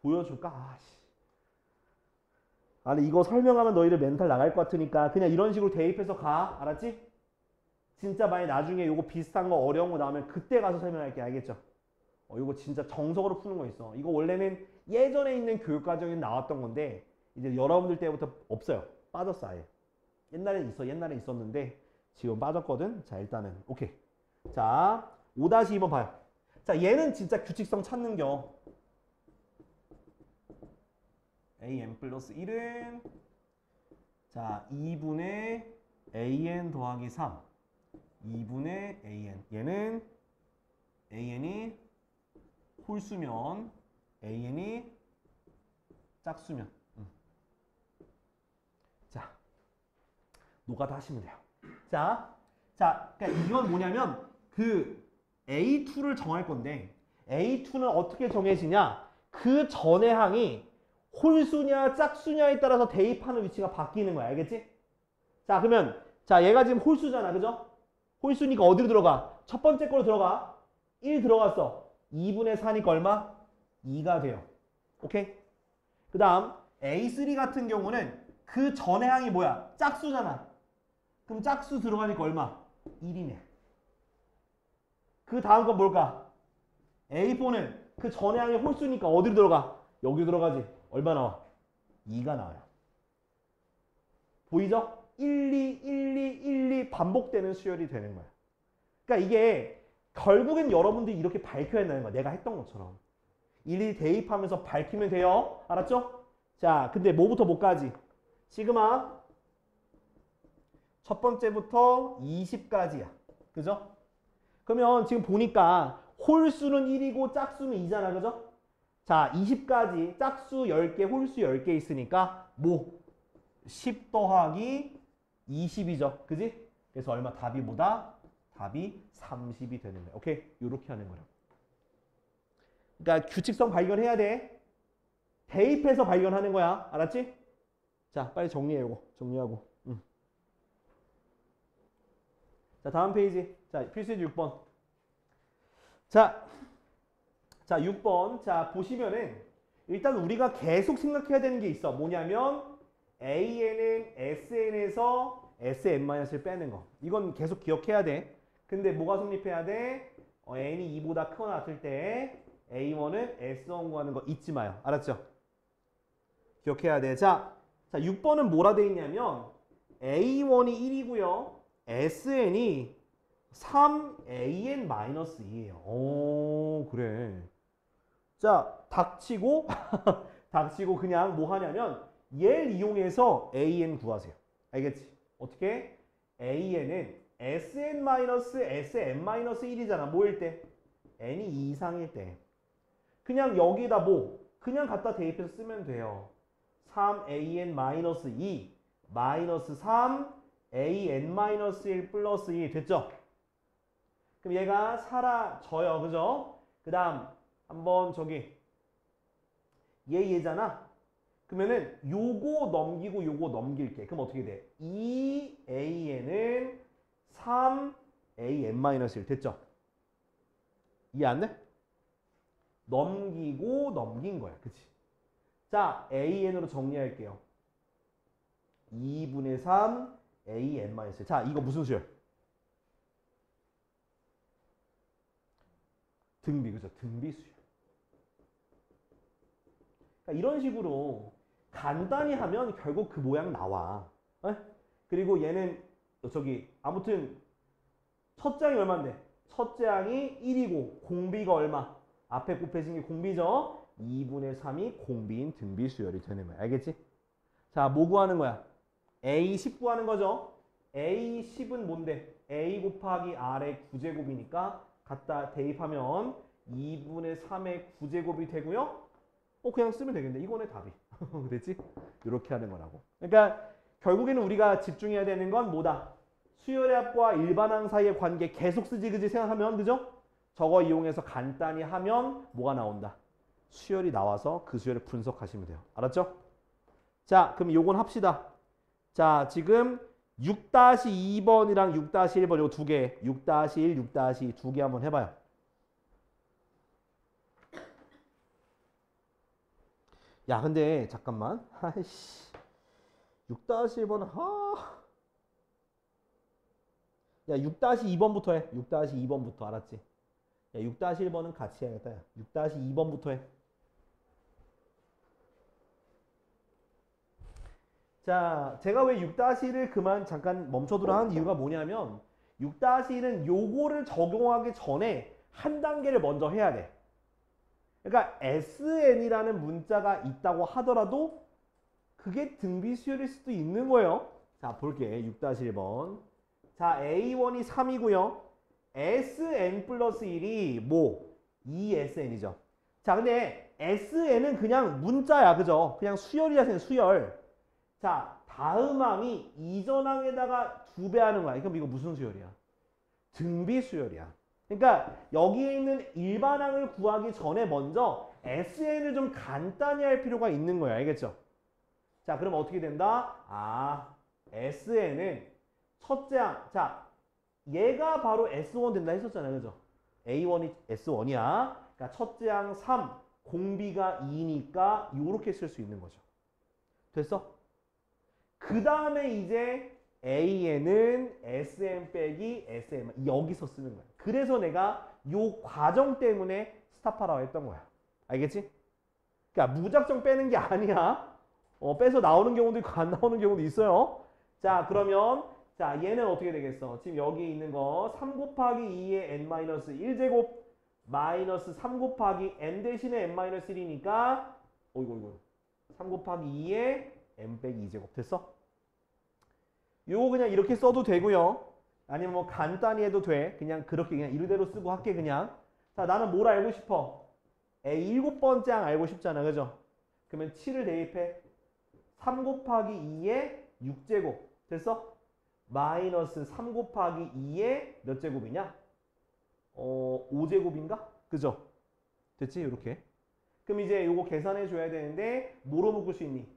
보여줄까? 근데 이거 설명하면 너희들 멘탈 나갈 것 같으니까 그냥 이런 식으로 대입해서 가. 알았지? 진짜 만약 나중에 요거 비슷한 거 어려운 거 나오면 그때 가서 설명할게. 알겠죠? 요거 진짜 정석으로 푸는 거 있어. 이거 원래는 예전에 있는 교육과정에 나왔던 건데 이제 여러분들 때부터 없어요. 빠졌어 아예. 옛날에 있었는데 지금 빠졌거든. 자, 일단은 오케이. 자, 5-2번 봐요. 자, 얘는 진짜 규칙성 찾는겨. AN 플러스 1은 자 2분의 AN 더하기 3 2분의 AN. 얘는 AN이 홀수면 AN이 짝수면. 자, 노가다 하시면 돼요. 자, 그러니까 이건 뭐냐면 그 A2를 정할 건데 A2는 어떻게 정해지냐? 그 전의 항이 홀수냐 짝수냐에 따라서 대입하는 위치가 바뀌는 거야. 알겠지? 자, 그러면 자 얘가 지금 홀수잖아. 그죠? 홀수니까 어디로 들어가? 첫 번째 거로 들어가. 1 들어갔어. 2분의 4니까 얼마? 2가 돼요. 오케이? 그 다음 A3 같은 경우는 그 전의 항이 뭐야? 짝수잖아. 그럼 짝수 들어가니까 얼마? 1이네. 그 다음 건 뭘까? A4는 그 전의 항이 홀수니까 어디로 들어가? 여기 들어가지. 얼마 나와? 2가 나와요. 보이죠? 1, 2, 1, 2, 1, 2 반복되는 수열이 되는 거야. 그러니까 이게 결국엔 여러분들이 이렇게 밝혀야 한다는 거야. 내가 했던 것처럼. 1, 2 대입하면서 밝히면 돼요. 알았죠? 자, 근데 뭐부터 뭐까지? 시그마 첫 번째부터 20까지야. 그죠? 그러면 지금 보니까 홀수는 1이고 짝수는 2잖아. 그죠? 자, 20까지 짝수 10개, 홀수 10개 있으니까 뭐 10 더하기 20이죠. 그지? 그래서 얼마? 답이 뭐다? 답이 30이 되는 거야. 오케이? 이렇게 하는 거야. 그러니까 규칙성 발견해야 돼. 대입해서 발견하는 거야. 알았지? 자, 빨리 정리해 요거. 정리하고. 자, 다음 페이지. 자, 필수예제 6번. 자, 6번. 자, 보시면은 일단 우리가 계속 생각해야 되는 게 있어. 뭐냐면 AN은 SN에서 SN-을 빼는 거. 이건 계속 기억해야 돼. 근데 뭐가 성립해야 돼? N이 2보다 크거나 같을 때 A1은 S1 구하는 거 잊지 마요. 알았죠? 기억해야 돼. 자, 6번은 뭐라 돼 있냐면 A1이 1이고요. SN이 3AN-2예요. 오, 그래. 자, 닥치고 닥치고 그냥 뭐 하냐면 얘를 이용해서 AN 구하세요. 알겠지? 어떻게? AN은 SN-SN-1이잖아. 뭐일 때? N이 2 이상일 때. 그냥 여기다 뭐 그냥 갖다 대입해서 쓰면 돼요. 3AN-2 마이너스 3AN-1 플러스 2 됐죠? 그럼 얘가 사라져요. 그죠? 그 다음 한번 저기 얘잖아. 그러면은 요거 넘기고 요거 넘길게. 그럼 어떻게 돼? 2AN은 3AN-1 됐죠? 이해 안 돼? 넘기고 넘긴 거야. 그치? 자, AN으로 정리할게요. 2분의 3 AN-1. 자, 이거 무슨 수열? 등비, 그죠? 등비 수열. 그러니까 이런 식으로 간단히 하면 결국 그 모양 나와. 에? 그리고 얘는 저기 아무튼 첫째 항이 얼마인데? 첫째 항이 1이고 공비가 얼마? 앞에 곱해진 게 공비죠? 2분의 3이 공비인 등비 수열이 되는 거야. 알겠지? 자, 뭐 구하는 거야? A10 구하는 거죠? A10은 뭔데? A 곱하기 R의 9제곱이니까 갖다 대입하면 2분의 3의 9제곱이 되고요. 그냥 쓰면 되겠네. 이거네 답이. 됐지? 이렇게 하는 거라고. 그러니까 결국에는 우리가 집중해야 되는 건 뭐다? 수열의 합과 일반항 사이의 관계 계속 쓰지 그지 생각하면 그죠? 저거 이용해서 간단히 하면 뭐가 나온다? 수열이 나와서 그 수열을 분석하시면 돼요. 알았죠? 자, 그럼 요건 합시다. 자, 지금 6-2번이랑 6-1번 요 두 개, 6-1, 6-2 두 개 한번 해봐요. 야, 근데 잠깐만. 아이씨. 6-1번은 야, 6-2번부터 해. 6-2번부터 알았지? 야, 6-1번은 같이 해야겠다. 6-2번부터 해. 자, 제가 왜 6-1을 그만 잠깐 멈춰두라 한 이유가 뭐냐면 6-1은 요거를 적용하기 전에 한 단계를 먼저 해야 돼. 그러니까 SN이라는 문자가 있다고 하더라도 그게 등비 수열일 수도 있는 거예요. 자, 볼게. 6-1번. 자, A1이 3이고요. SN 플러스 1이 뭐? 2SN이죠. 자, 근데 SN은 그냥 문자야. 그죠? 그냥 수열이야. 수열. 자, 다음 항이 이전 항에다가 2배 하는 거야. 그럼 이거 무슨 수열이야? 등비 수열이야. 그러니까 여기에 있는 일반항을 구하기 전에 먼저 SN을 좀 간단히 할 필요가 있는 거야. 알겠죠? 자, 그럼 어떻게 된다? 아, SN은 첫째 항. 자, 얘가 바로 S1 된다 했었잖아요. 그죠? A1이 S1이야. 그러니까 첫째 항 3, 공비가 2니까 이렇게 쓸 수 있는 거죠. 됐어? 그 다음에 이제 AN은 SN 빼기 SM 여기서 쓰는 거야. 그래서 내가 요 과정 때문에 스탑하라고 했던 거야. 알겠지? 그러니까 무작정 빼는 게 아니야. 빼서 나오는 경우도 있고 안 나오는 경우도 있어요. 자, 그러면 자, 얘는 어떻게 되겠어? 지금 여기 있는 거 3 곱하기 2의 n-1제곱 마이너스 3 곱하기 n 대신에 n-1이니까 어이구 3 곱하기 2의 n 빼기 2제곱 됐어? 요거 그냥 이렇게 써도 되고요. 아니면 뭐 간단히 해도 돼. 그냥 그렇게 그냥 이대로 쓰고 할게 그냥. 자, 나는 뭘 알고 싶어? A 7번째 항 알고 싶잖아. 그죠? 그러면 7을 대입해. 3 곱하기 2의 6제곱. 됐어? 마이너스 3 곱하기 2의 몇 제곱이냐? 5제곱인가? 그죠? 됐지? 이렇게. 그럼 이제 요거 계산해 줘야 되는데 뭐로 묶을 수 있니?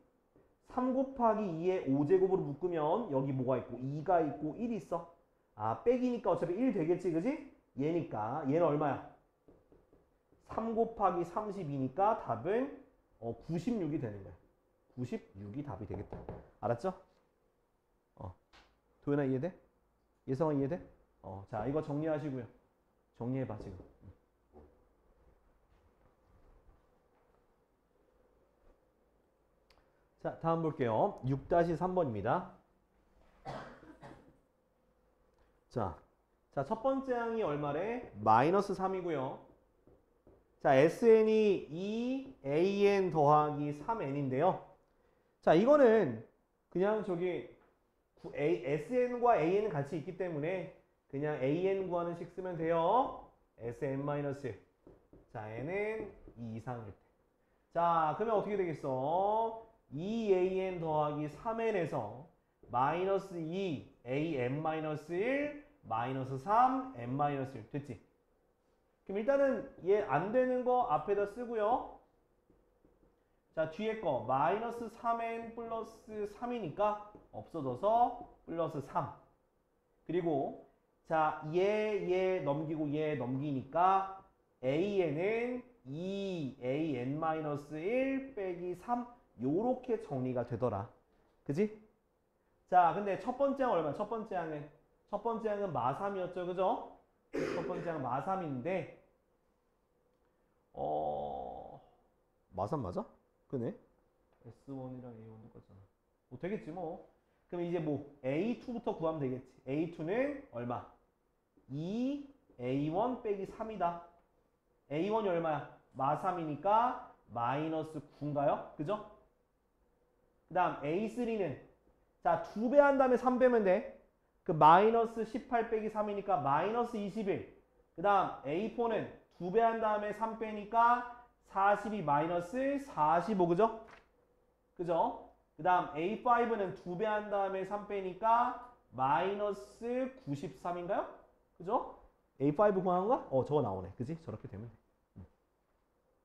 3 곱하기 2에 5제곱으로 묶으면 여기 뭐가 있고 2가 있고 1이 있어. 아 빼기니까 어차피 1 되겠지 그지? 얘니까 얘는 얼마야? 3 곱하기 32니까 답은 96이 되는 거야. 96이 답이 되겠다. 알았죠? 도현아 이해돼? 예성아 이해돼? 자 이거 정리하시고요. 정리해봐 지금. 자 다음 볼게요. 6-3번입니다. 자 첫 번째 항이 얼마래? 마이너스 3이고요. 자 SN이 2AN 더하기 3N인데요. 자 이거는 그냥 저기 SN과 AN은 같이 있기 때문에 그냥 AN 구하는 식 쓰면 돼요. SN-1. 자 N은 2 이상일 때. 자 그러면 어떻게 되겠어? 2AN 더하기 3N에서 마이너스 2 AN-1 마이너스 3 N-1 됐지? 그럼 일단은 얘 안 되는 거 앞에다 쓰고요. 자 뒤에 거 마이너스 3n 플러스 3이니까 없어져서 플러스 3. 그리고 자 얘 넘기고 얘 넘기니까 an은 2an-1 빼기 3 요렇게 정리가 되더라. 그지? 자 근데 첫 번째 항 얼마야? 첫 번째 항은 마3이었죠. 그죠? 첫 번째 항 마3인데 마3 맞아? 그네? S1이랑 A1 똑같잖아. 뭐 되겠지 뭐. 그럼 이제 뭐 A2부터 구하면 되겠지. A2는 얼마? 2A1 빼기 3이다. A1이 얼마야? 마3이니까 마이너스 9인가요? 그죠? 그 다음 A3는 자 2배 한 다음에 3 빼면 돼. 그 마이너스 18 빼기 3이니까 마이너스 21. 그 다음 A4는 2배 한 다음에 3 빼니까 42 마이너스 45 그죠? 그죠? 그 다음 A5는 2배 한 다음에 3 빼니까 마이너스 93인가요? 그죠? A5 구한 거? 저거 나오네. 그지? 저렇게 되면 돼.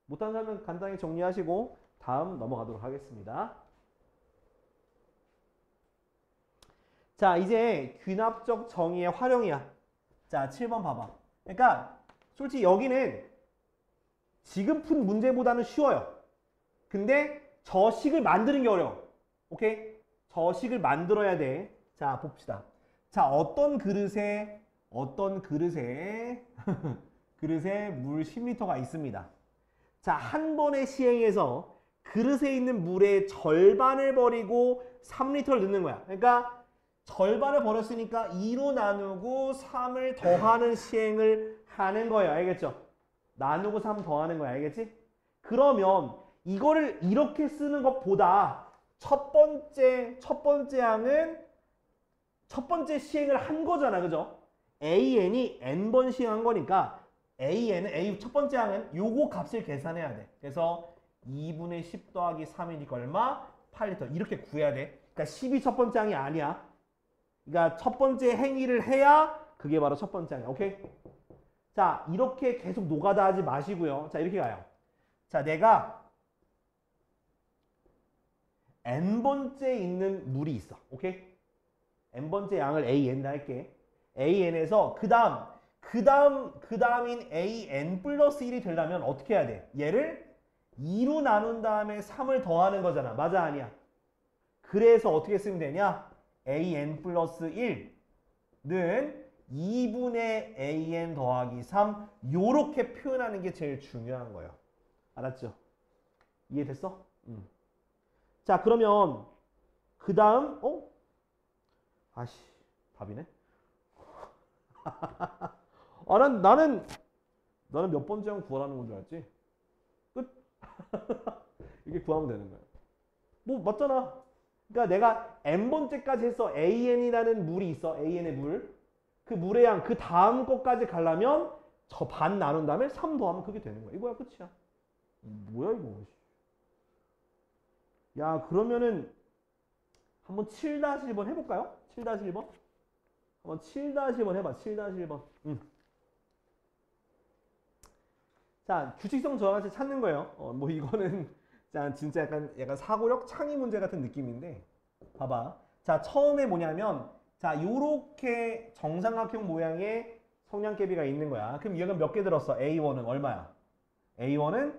못한 사람은 간단히 정리하시고 다음 넘어가도록 하겠습니다. 자 이제 귀납적 정의의 활용이야. 자 7번 봐봐. 그러니까 솔직히 여기는 지금 푼 문제보다는 쉬워요. 근데 저 식을 만드는 게 어려워. 오케이? 저 식을 만들어야 돼. 자 봅시다. 자 어떤 그릇에 그릇에 물 10리터가 있습니다. 자 한 번의 시행에서 그릇에 있는 물의 절반을 버리고 3리터를 넣는 거야. 그러니까 절반을 버렸으니까 2로 나누고 3을 더하는 시행을 하는 거예요. 알겠죠? 나누고 3 더하는 거야. 알겠지? 그러면 이거를 이렇게 쓰는 것보다 첫 번째 항은 첫 번째 시행을 한 거잖아. 그죠? AN이 n번 시행한 거니까 A 첫 번째 항은 요거 값을 계산해야 돼. 그래서 2분의 10 더하기 3이니까 얼마? 8리터. 이렇게 구해야 돼. 그러니까 10이 첫 번째 항이 아니야. 그러니까 첫 번째 행위를 해야 그게 바로 첫 번째 항이야. 오케이? 자, 이렇게 계속 노가다 하지 마시고요. 자, 이렇게 가요. 자, 내가 n번째 있는 물이 있어. 오케이? n번째 양을 AN을 할게. AN에서 그 다음인 AN 플러스 1이 되려면 어떻게 해야 돼? 얘를 2로 나눈 다음에 3을 더하는 거잖아. 맞아? 아니야? 그래서 어떻게 쓰면 되냐? AN 플러스 1는 2분의 AN 더하기 3 요렇게 표현하는 게 제일 중요한 거예요. 알았죠? 이해됐어? 자 그러면 그 다음 아씨 답이네. 나는 몇 번째 항 구하라는 건 줄 알았지? 끝. 이게 구하면 되는 거야. 뭐 맞잖아. 그러니까 내가 n번째까지 해서 AN이라는 물이 있어. AN의 물. 그 물의 양, 그 다음 것까지 가려면 저 반 나눈 다음에 3 더하면 그게 되는 거야. 이거야 끝이야. 뭐야 이거. 야 그러면은 한번 7-1번 해볼까요? 7-1번? 한번 7-1번 해봐. 7-1번. 자 규칙성 저항식 찾는 거예요. 뭐 이거는 자, 진짜 약간 사고력 창의 문제 같은 느낌인데, 봐봐. 자, 처음에 뭐냐면, 자, 요렇게 정삼각형 모양의 성냥개비가 있는 거야. 그럼 얘가 몇 개 들었어? A1은 얼마야? A1은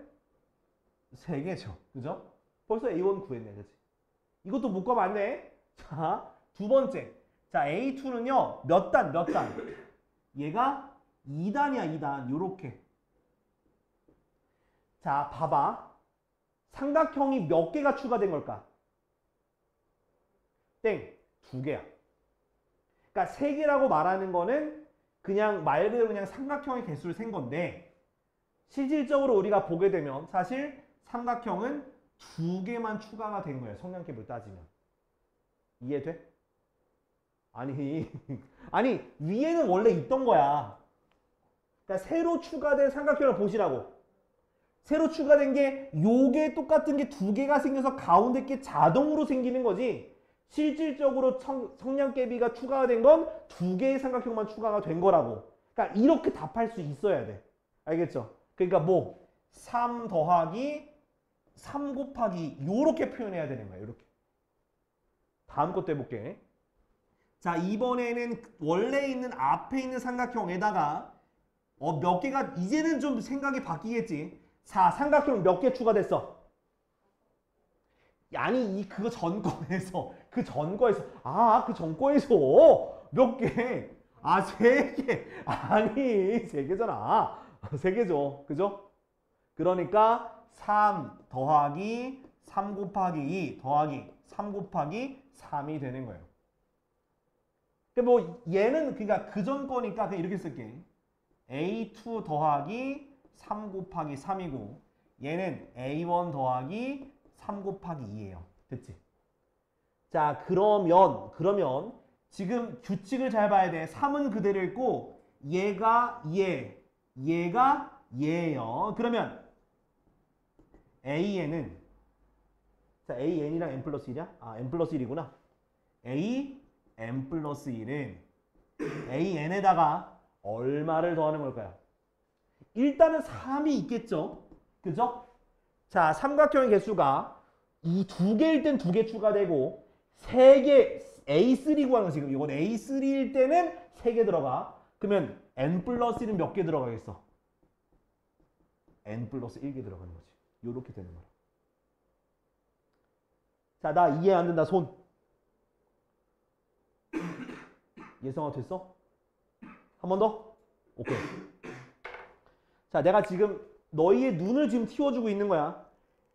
3개죠. 그죠? 벌써 A1 구했네. 그치? 이것도 묶어면 안 돼. 자, 두 번째. 자, A2는요, 몇 단? 얘가 2단이야, 2단. 요렇게. 자, 봐봐. 삼각형이 몇 개가 추가된 걸까? 땡. 2개야. 그러니까 3개라고 말하는 거는 그냥 말 그대로 그냥 삼각형의 개수를 센 건데, 실질적으로 우리가 보게 되면 사실 삼각형은 2개만 추가가 된 거예요. 성냥개비를 따지면. 이해돼? 아니, 아니 위에는 원래 있던 거야. 그러니까 새로 추가된 삼각형을 보시라고. 새로 추가된 게 요게 똑같은 게 2개가 생겨서 가운데 게 자동으로 생기는 거지. 실질적으로 성냥개비가 추가가 된 건 2개의 삼각형만 추가가 된 거라고. 그러니까 이렇게 답할 수 있어야 돼. 알겠죠? 그러니까 뭐 3 더하기 3 곱하기 요렇게 표현해야 되는 거야. 요렇게. 다음 것도 해볼게. 자, 이번에는 원래 있는 앞에 있는 삼각형에다가 몇 개가 이제는 좀 생각이 바뀌겠지. 자, 삼각형 몇 개 추가됐어? 아니 그거 전 거에서 그 전 거에서 몇 개? 3개. 아니 3개잖아. 3개죠. 그죠? 그러니까 3 더하기 3 곱하기 2 더하기 3 곱하기 3이 되는 거예요. 뭐 얘는 그러니까 그전 거니까 그냥 이렇게 쓸게. A2 더하기 3 곱하기 3이고 얘는 A1 더하기 3 곱하기 2예요. 됐지? 자, 그러면 지금 규칙을 잘 봐야 돼. 3은 그대로 있고 얘가 얘가 얘예요. 그러면 AN은 자, AN이랑 N 플러스 1이야? 아, N 플러스 1이구나. N 플러스 1은 AN에다가 얼마를 더하는 걸까요? 일단은 3이 있겠죠? 그죠? 자, 삼각형의 개수가 이 2개일 땐 2개 추가되고 3개, A3 구하는 거 지금 이건 A3일 때는 3개 들어가. 그러면 N 플러스 1은 몇 개 들어가겠어? N 플러스 1개 들어가는 거지. 요렇게 되는 거야. 자, 나 이해 안 된다. 손. 예성아 됐어? 한 번 더? 오케이. 자, 내가 지금 너희의 눈을 지금 틔워주고 있는 거야.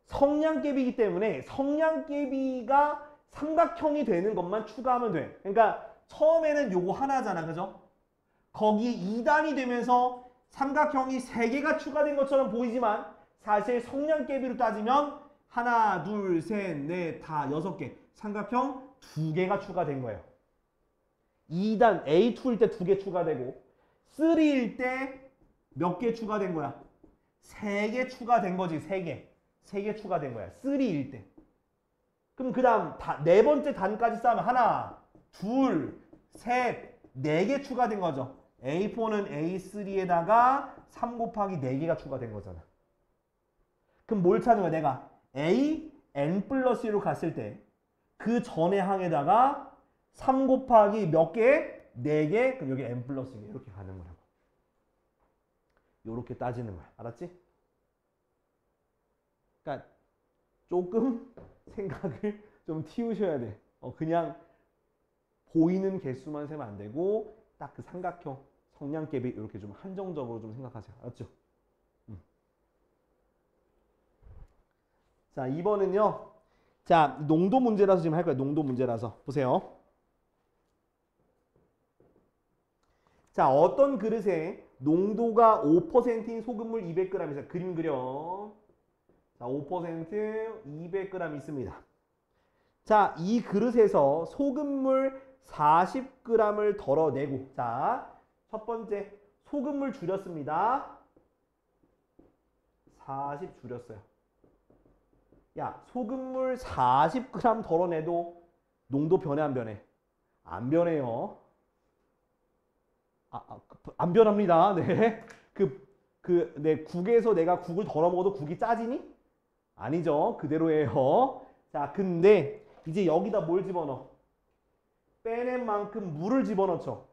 성냥개비이기 때문에 성냥개비가 삼각형이 되는 것만 추가하면 돼. 그러니까 처음에는 요거 하나잖아. 그죠? 거기 2단이 되면서 삼각형이 3개가 추가된 것처럼 보이지만 사실 성냥개비로 따지면 하나, 둘, 셋, 넷, 다 6개. 삼각형 2개가 추가된 거예요. 2단 A2일 때 2개 추가되고 3일 때 몇 개 추가된 거야? 3개 추가된 거지. 3개. 3개 추가된 거야. 3일 때. 그럼 그 다음 네 번째 단까지 쌓으면 하나, 둘, 셋, 4개 추가된 거죠. A4는 A3에다가 3 곱하기 4개가 추가된 거잖아. 그럼 뭘 찾는 거야? 내가 A, N 플러스 1로 갔을 때 그 전의 항에다가 3 곱하기 몇 개? 4개? 그럼 여기 N 플러스 1 이렇게 가는 거라고. 요렇게 따지는 거야. 알았지? 그러니까 조금 생각을 좀 틔우셔야 돼. 그냥 보이는 개수만 세면 안 되고 딱 그 삼각형, 성냥개비 이렇게 좀 한정적으로 좀 생각하세요. 알았죠? 자, 2번은요. 자, 농도 문제라서 지금 할 거예요. 농도 문제라서. 보세요. 자, 어떤 그릇에 농도가 5%인 소금물 200g에서 그림 그려. 자, 5% 200g 있습니다. 자, 이 그릇에서 소금물 40g을 덜어내고, 자, 첫 번째 소금물 줄였습니다. 40 줄였어요. 야, 소금물 40g 덜어내도 농도 변해 안 변해? 안 변해요. 안 변합니다. 네. 네, 국에서 내가 국을 덜어 먹어도 국이 짜지니? 아니죠. 그대로예요. 자, 근데 이제 여기다 뭘 집어넣어? 빼낸 만큼 물을 집어넣죠.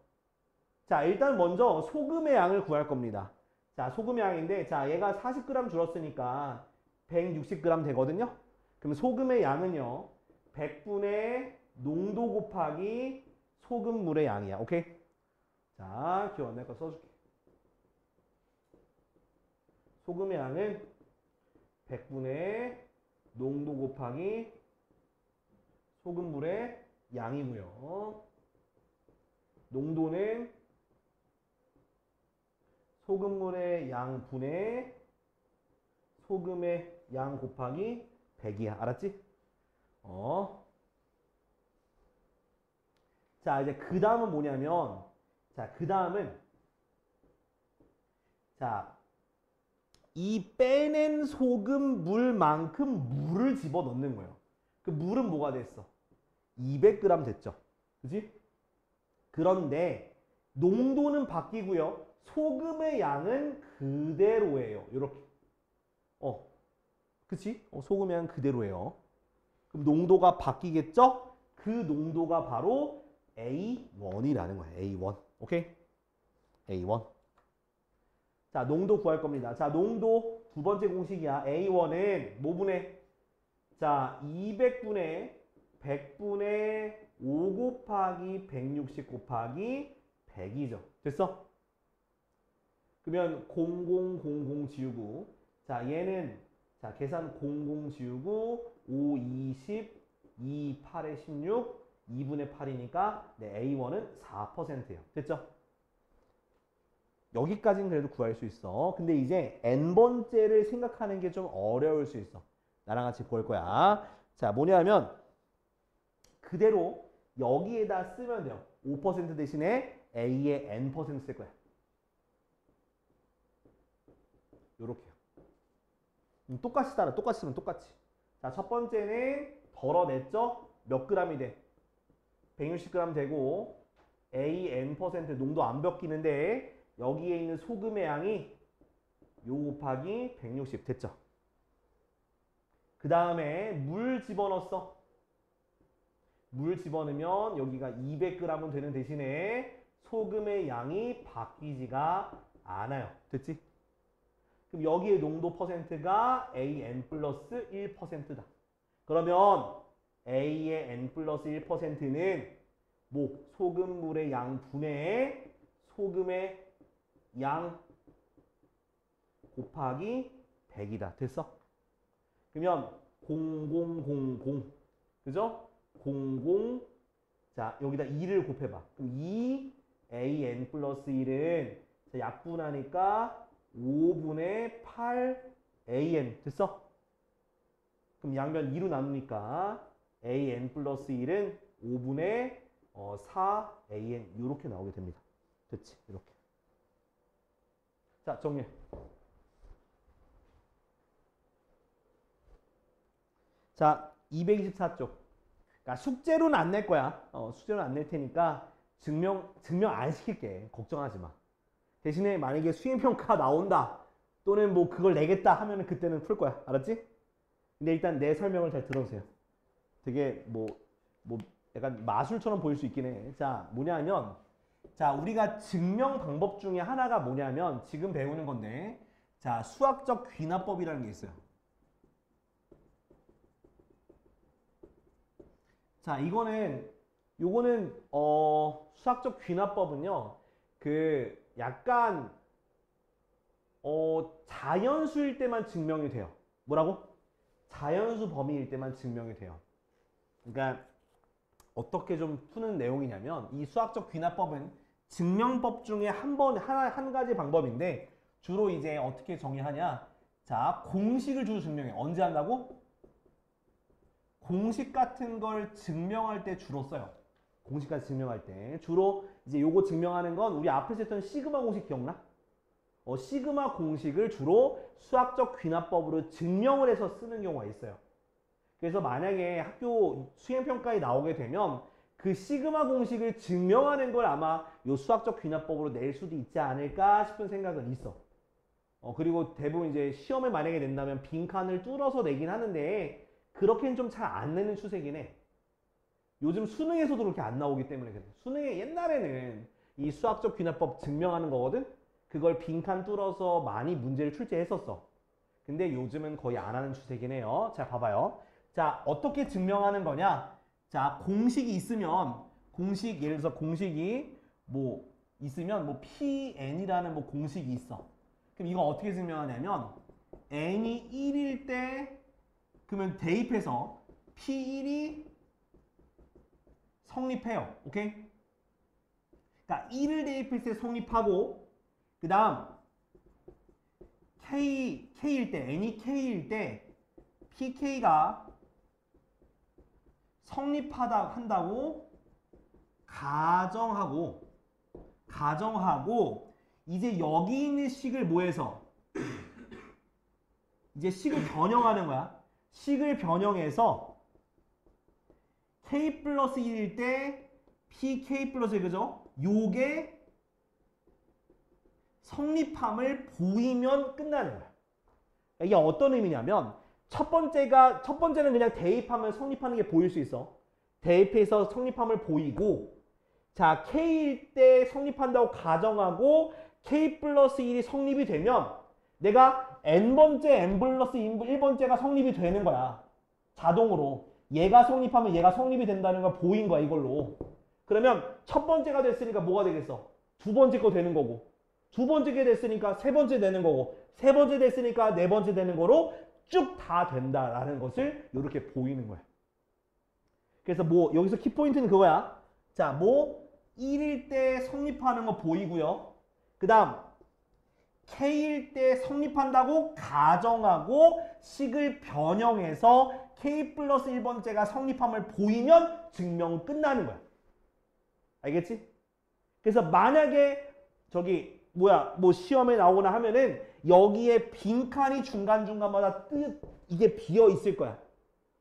자, 일단 먼저 소금의 양을 구할 겁니다. 자, 소금의 양인데, 자, 얘가 40g 줄었으니까 160g 되거든요. 그럼 소금의 양은요, 100분의 농도 곱하기 소금물의 양이야. 오케이? 자, 기억 안 날 거 써줄게. 소금의 양은 100분의 농도 곱하기 소금물의 양이고요. 농도는 소금물의 양 분의 소금의 양 곱하기 100이야. 알았지? 자, 이제 그 다음은 뭐냐면, 자, 그 다음은, 자, 이 빼낸 소금 물만큼 물을 집어 넣는 거예요. 그 물은 뭐가 됐어? 200g 됐죠. 그지? 그런데 농도는 바뀌고요. 소금의 양은 그대로예요. 이렇게. 그치? 소금의 양 그대로예요. 그럼 농도가 바뀌겠죠? 그 농도가 바로 A1이라는 거야. A1. 오케이? A1. 자, 농도 구할 겁니다. 자, 농도 두 번째 공식이야. A1은 뭐 분의? 자, 200분의 100분의 5 곱하기 160 곱하기 100이죠. 됐어? 그러면 0000 지우고, 자, 얘는, 자, 계산 00 지우고, 5, 20, 2, 8에 16, 2분의 8이니까, 네, A1은 4%예요. 됐죠? 여기까지는 그래도 구할 수 있어. 근데 이제 n번째를 생각하는 게 좀 어려울 수 있어. 나랑 같이 볼 거야. 자, 뭐냐면, 그대로 여기에다 쓰면 돼요. 5% 대신에 A의 N% 쓸 거야. 요렇게요. 똑같이 따라. 똑같이 쓰면 똑같이. 자, 첫 번째는 덜어냈죠? 몇 g이 돼? 160g 되고 A, N% 농도 안 바뀌는데 여기에 있는 소금의 양이 요 곱하기 160 됐죠? 그 다음에 물 집어넣었어. 물 집어넣으면 여기가 200g은 되는 대신에 소금의 양이 바뀌지가 않아요. 됐지? 그럼 여기에 농도 퍼센트가 AN 플러스 1%다. 그러면 A의 N 플러스 1%는 뭐 소금물의 양 분의 소금의 양 곱하기 100이다. 됐어? 그러면 0000 그죠? 00 자 여기다 2를 곱해봐. 그럼 2 AN 플러스 1은 자, 약분하니까 5분의 8 AN 됐어? 그럼 양변 2로 나누니까 AN 플러스 1은 5분의 4 AN 이렇게 나오게 됩니다. 됐지? 이렇게. 자 정리해. 자 224쪽. 그러니까 숙제로는 안 낼 거야. 숙제로는 안 낼 테니까 증명 안 시킬게. 걱정하지 마. 대신에 만약에 수행평가 나온다 또는 뭐 그걸 내겠다 하면은 그때는 풀 거야. 알았지? 근데 일단 내 설명을 잘 들어주세요. 되게 뭐 약간 마술처럼 보일 수 있긴 해. 자 뭐냐면 자 우리가 증명 방법 중에 하나가 뭐냐면 지금 배우는 건데 자 수학적 귀납법이라는 게 있어요. 자 요거는 수학적 귀납법은요 그 약간 자연수일 때만 증명이 돼요. 뭐라고? 자연수 범위일 때만 증명이 돼요. 그러니까 어떻게 좀 푸는 내용이냐면 이 수학적 귀납법은 증명법 중에 한 가지 방법인데 주로 이제 어떻게 정의하냐? 자, 공식을 주로 증명해. 언제 한다고? 공식 같은 걸 증명할 때 주로 써요. 공식까지 증명할 때 주로 이제 요거 증명하는 건 우리 앞에서 했던 시그마 공식 기억나? 시그마 공식을 주로 수학적 귀납법으로 증명을 해서 쓰는 경우가 있어요. 그래서 만약에 학교 수행평가에 나오게 되면 그 시그마 공식을 증명하는 걸 아마 요 수학적 귀납법으로 낼 수도 있지 않을까 싶은 생각은 있어. 그리고 대부분 이제 시험에 만약에 낸다면 빈칸을 뚫어서 내긴 하는데 그렇게는 좀 잘 안 내는 추세긴 해. 요즘 수능에서도 그렇게 안 나오기 때문에 그래. 수능에 옛날에는 이 수학적 귀납법 증명하는 거거든? 그걸 빈칸 뚫어서 많이 문제를 출제했었어. 근데 요즘은 거의 안 하는 추세긴 해요. 자, 봐봐요. 자, 어떻게 증명하는 거냐? 자, 공식이 있으면, 예를 들어서 공식이 뭐 있으면 뭐 PN이라는 뭐 공식이 있어. 그럼 이거 어떻게 증명하냐면 n이 1일 때 그러면 대입해서 P1이 성립해요. 오케이? 그러니까 1을 대입했을 때 성립하고 그 다음 K일 때 n이 K일 때 PK가 한다고 가정하고 이제 여기 있는 식을 뭐해서 이제 식을 변형하는 거야. 식을 변형해서 K 플러스 1일 때 PK 플러스 1, 그죠? 요게 성립함을 보이면 끝나는 거야. 이게 어떤 의미냐면 첫 번째는 그냥 대입하면 성립하는 게 보일 수 있어. 대입해서 성립함을 보이고 자, K일 때 성립한다고 가정하고 K 플러스 1이 성립이 되면 내가 N번째 N 플러스 1번째가 성립이 되는 거야. 자동으로. 얘가 성립하면 얘가 성립이 된다는 걸 보인 거야, 이걸로. 그러면 첫 번째가 됐으니까 뭐가 되겠어? 두 번째 거 되는 거고. 두 번째가 됐으니까 세 번째 되는 거고. 세 번째 됐으니까 네 번째 되는 거로 쭉 다 된다라는 것을 이렇게 보이는 거야. 그래서 뭐 여기서 키포인트는 그거야. 자, 뭐 1일 때 성립하는 거 보이고요. 그 다음 K일 때 성립한다고 가정하고 식을 변형해서 K 플러스 1번째가 성립함을 보이면 증명 끝나는 거야. 알겠지? 그래서 만약에 뭐 시험에 나오거나 하면은 여기에 빈칸이 중간중간마다 이게 비어 있을 거야.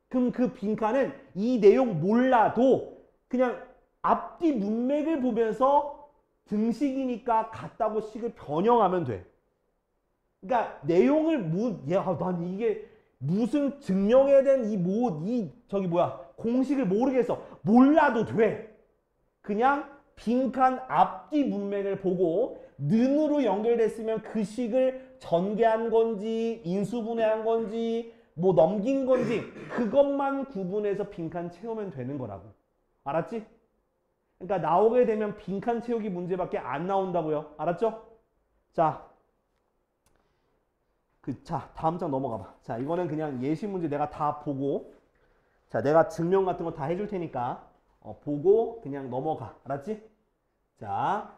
그럼 그 빈칸은 이 내용 몰라도 그냥 앞뒤 문맥을 보면서 등식이니까 같다고 식을 변형하면 돼. 그러니까 내용을 난 이게 무슨 증명해야 되는 공식을 모르겠어. 몰라도 돼. 그냥 빈칸 앞뒤 문맥을 보고 는으로 연결됐으면 그 식을 전개한 건지 인수분해한 건지 뭐 넘긴 건지 그것만 구분해서 빈칸 채우면 되는 거라고. 알았지? 그러니까 나오게 되면 빈칸 채우기 문제밖에 안 나온다고요. 알았죠? 자, 다음 장 넘어가 봐. 자, 이거는 그냥 예시 문제 내가 다 보고 자, 내가 증명 같은 거 다 해줄 테니까 보고 그냥 넘어가. 알았지? 자,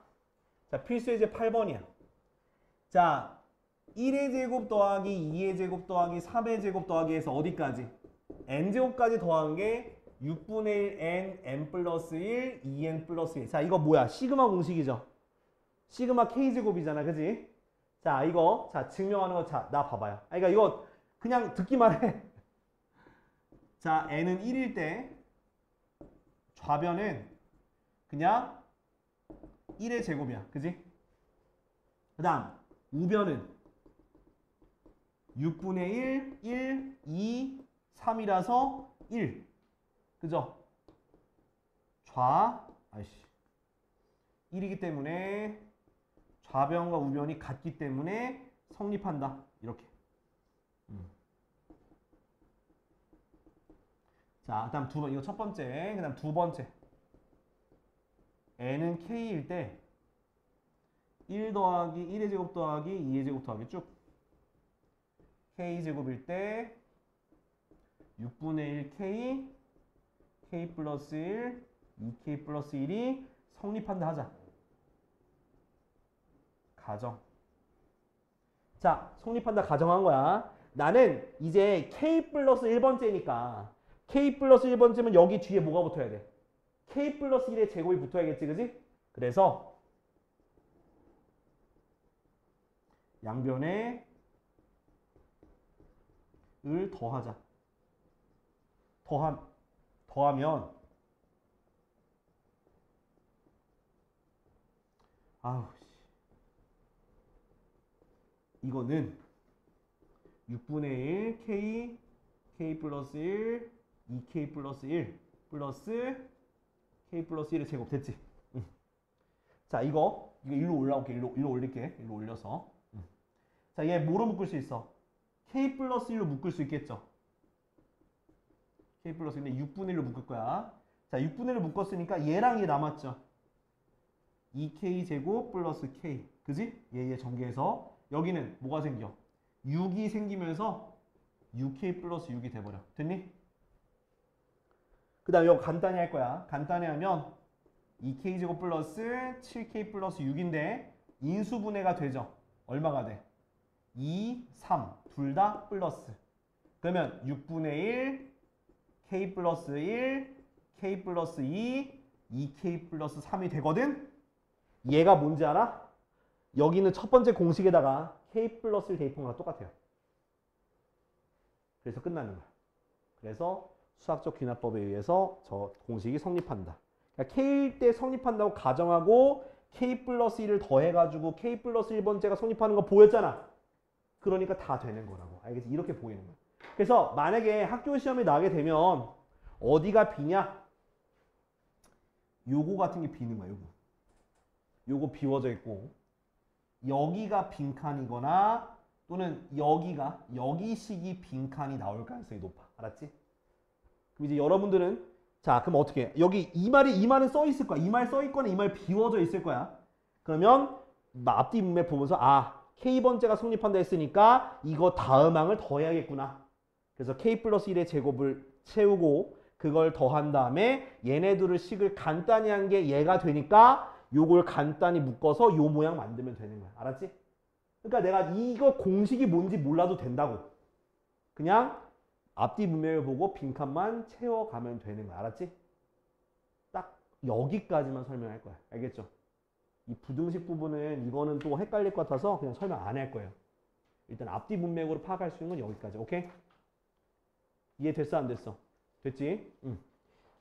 필수 예제 8번이야. 자, 1의 제곱 더하기 2의 제곱 더하기 3의 제곱 더하기 해서 어디까지? n제곱까지 더한 게 6분의 1 n 플러스 1 2n 플러스 1. 자, 이거 뭐야? 시그마 공식이죠. 시그마 k제곱이잖아. 그지? 자, 이거 증명하는 거 나 봐봐요. 그러니까 이거 그냥 듣기만 해. 자, n은 1일 때 좌변은 그냥 1의 제곱이야. 그지? 그 다음 우변은 6분의 1, 2, 3이라서 1. 그죠? 1이기 때문에 좌변과 우변이 같기 때문에 성립한다. 이렇게. 자, 그 다음 이거 첫 번째. 그 다음 두 번째. n은 k일 때 1 더하기 1의 제곱 더하기 2의 제곱 더하기 쭉. k제곱일 때 6분의 1 k 플러스 1, 2k 플러스 1이 성립한다 하자. 가정. 자, 성립한다 가정한 거야. 나는 이제 k 플러스 1번째니까 k 플러스 1번째면 여기 뒤에 뭐가 붙어야 돼? k 플러스 1의 제곱이 붙어야겠지, 그지? 그래서 양변에 을 더하자. 더하면 아우 이거는 6분의 1 k, k 플러스 1, 2k 플러스 1 플러스 k 플러스 1의 제곱 됐지? 자, 이거 일로 올라올게. 일로 올릴게. 일로 올려서. 자, 얘 뭐로 묶을 수 있어? k 플러스 1로 묶을 수 있겠죠? k 플러스 1에 6분의 1로 묶을 거야. 자, 6분의 1로 묶었으니까 얘랑 얘 남았죠? 2k 제곱 플러스 k. 그지? 얘 전개해서 여기는 뭐가 생겨? 6이 생기면서 6k 플러스 6이 돼버려. 됐니? 그 다음에 이거 간단히 할 거야. 간단히 하면 2k 제곱 플러스 7k 플러스 6인데 인수분해가 되죠. 얼마가 돼? 2, 3 둘 다 플러스. 그러면 6분의 1 k 플러스 1 k 플러스 2 2k 플러스 3이 되거든. 얘가 뭔지 알아? 여기는 첫 번째 공식에다가 k 플러스 1 대입한 거랑 똑같아요. 그래서 끝나는 거야. 그래서 수학적 귀납법에 의해서 저 공식이 성립한다. 그러니까 k일 때 성립한다고 가정하고 k 플러스 1을 더해가지고 k 플러스 1번째가 성립하는 거 보였잖아. 그러니까 다 되는 거라고. 알겠지? 이렇게 보이는 거야. 그래서 만약에 학교 시험에 나게 되면 어디가 비냐? 요거 같은 게 비는 거야. 요거 비워져 있고 여기가 빈칸이거나 또는 여기식이 빈칸이 나올 가능성이 높아. 알았지? 그럼 이제 여러분들은 자, 그럼 어떻게 해? 여기 이 말은 써 있을 거야. 이 말 써 있거나 이 말 비워져 있을 거야. 그러면 앞뒤 문맥 보면서 K번째가 성립한다 했으니까 이거 다음 항을 더해야겠구나. 그래서 K 플러스 1의 제곱을 채우고 그걸 더한 다음에 얘네들을 식을 간단히 한 게 얘가 되니까 요걸 간단히 묶어서 요 모양 만들면 되는 거야. 알았지? 그러니까 내가 이거 공식이 뭔지 몰라도 된다고. 그냥 앞뒤 문맥을 보고 빈칸만 채워가면 되는 거야. 알았지? 딱 여기까지만 설명할 거야. 알겠죠? 이 부등식 부분은 이거는 또 헷갈릴 것 같아서 그냥 설명 안 할 거예요. 일단 앞뒤 문맥으로 파악할 수 있는 건 여기까지. 오케이? 이해됐어? 안 됐어? 됐지? 응.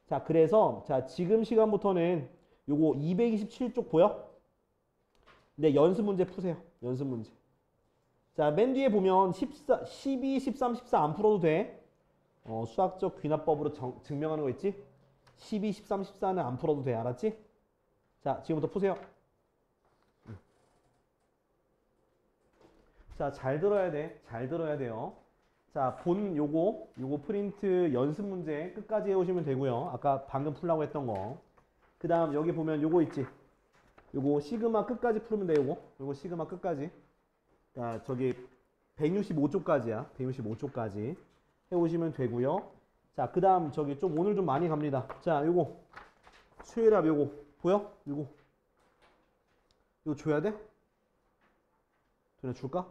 자, 그래서 자 지금 시간부터는 요거 227쪽 보여? 네, 연습 문제 푸세요. 연습 문제. 자, 맨 뒤에 보면 12, 13, 14 안 풀어도 돼. 수학적 귀납법으로 증명하는 거 있지? 12, 13, 14는 안 풀어도 돼. 알았지? 자, 지금부터 푸세요. 자, 잘 들어야 돼. 잘 들어야 돼요. 자, 요거 프린트 연습 문제 끝까지 해오시면 되고요. 아까 방금 풀라고 했던 거. 그 다음 여기 보면 요거 있지? 요거 시그마 끝까지 풀면 돼. 요거 시그마 끝까지. 자, 저기 165쪽까지야. 165쪽까지 해오시면 되고요. 자, 그 다음 저기 좀 오늘 좀 많이 갑니다. 자, 요거 수열합 요거 보여? 요거 줘야 돼? 그냥 줄까?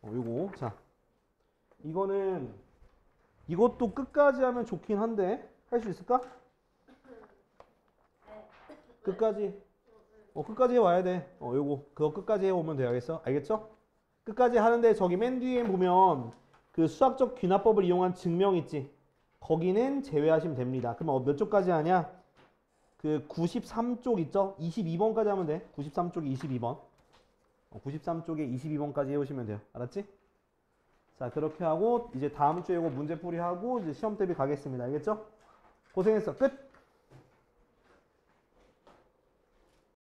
요거 자 이것도 끝까지 하면 좋긴 한데 할 수 있을까? 끝까지 끝까지 해와야 돼. 그거 끝까지 해오면 되겠어? 알겠죠? 끝까지 하는데 저기 맨 뒤에 보면 그 수학적 귀납법을 이용한 증명 있지? 거기는 제외하시면 됩니다. 그럼 몇 쪽까지 하냐? 그 93쪽 있죠? 22번까지 하면 돼. 93쪽에 22번. 93쪽에 22번까지 해오시면 돼요. 알았지? 자, 그렇게 하고 이제 다음 주에 이거 문제풀이 하고 이제 시험 대비 가겠습니다. 알겠죠? 고생했어. 끝!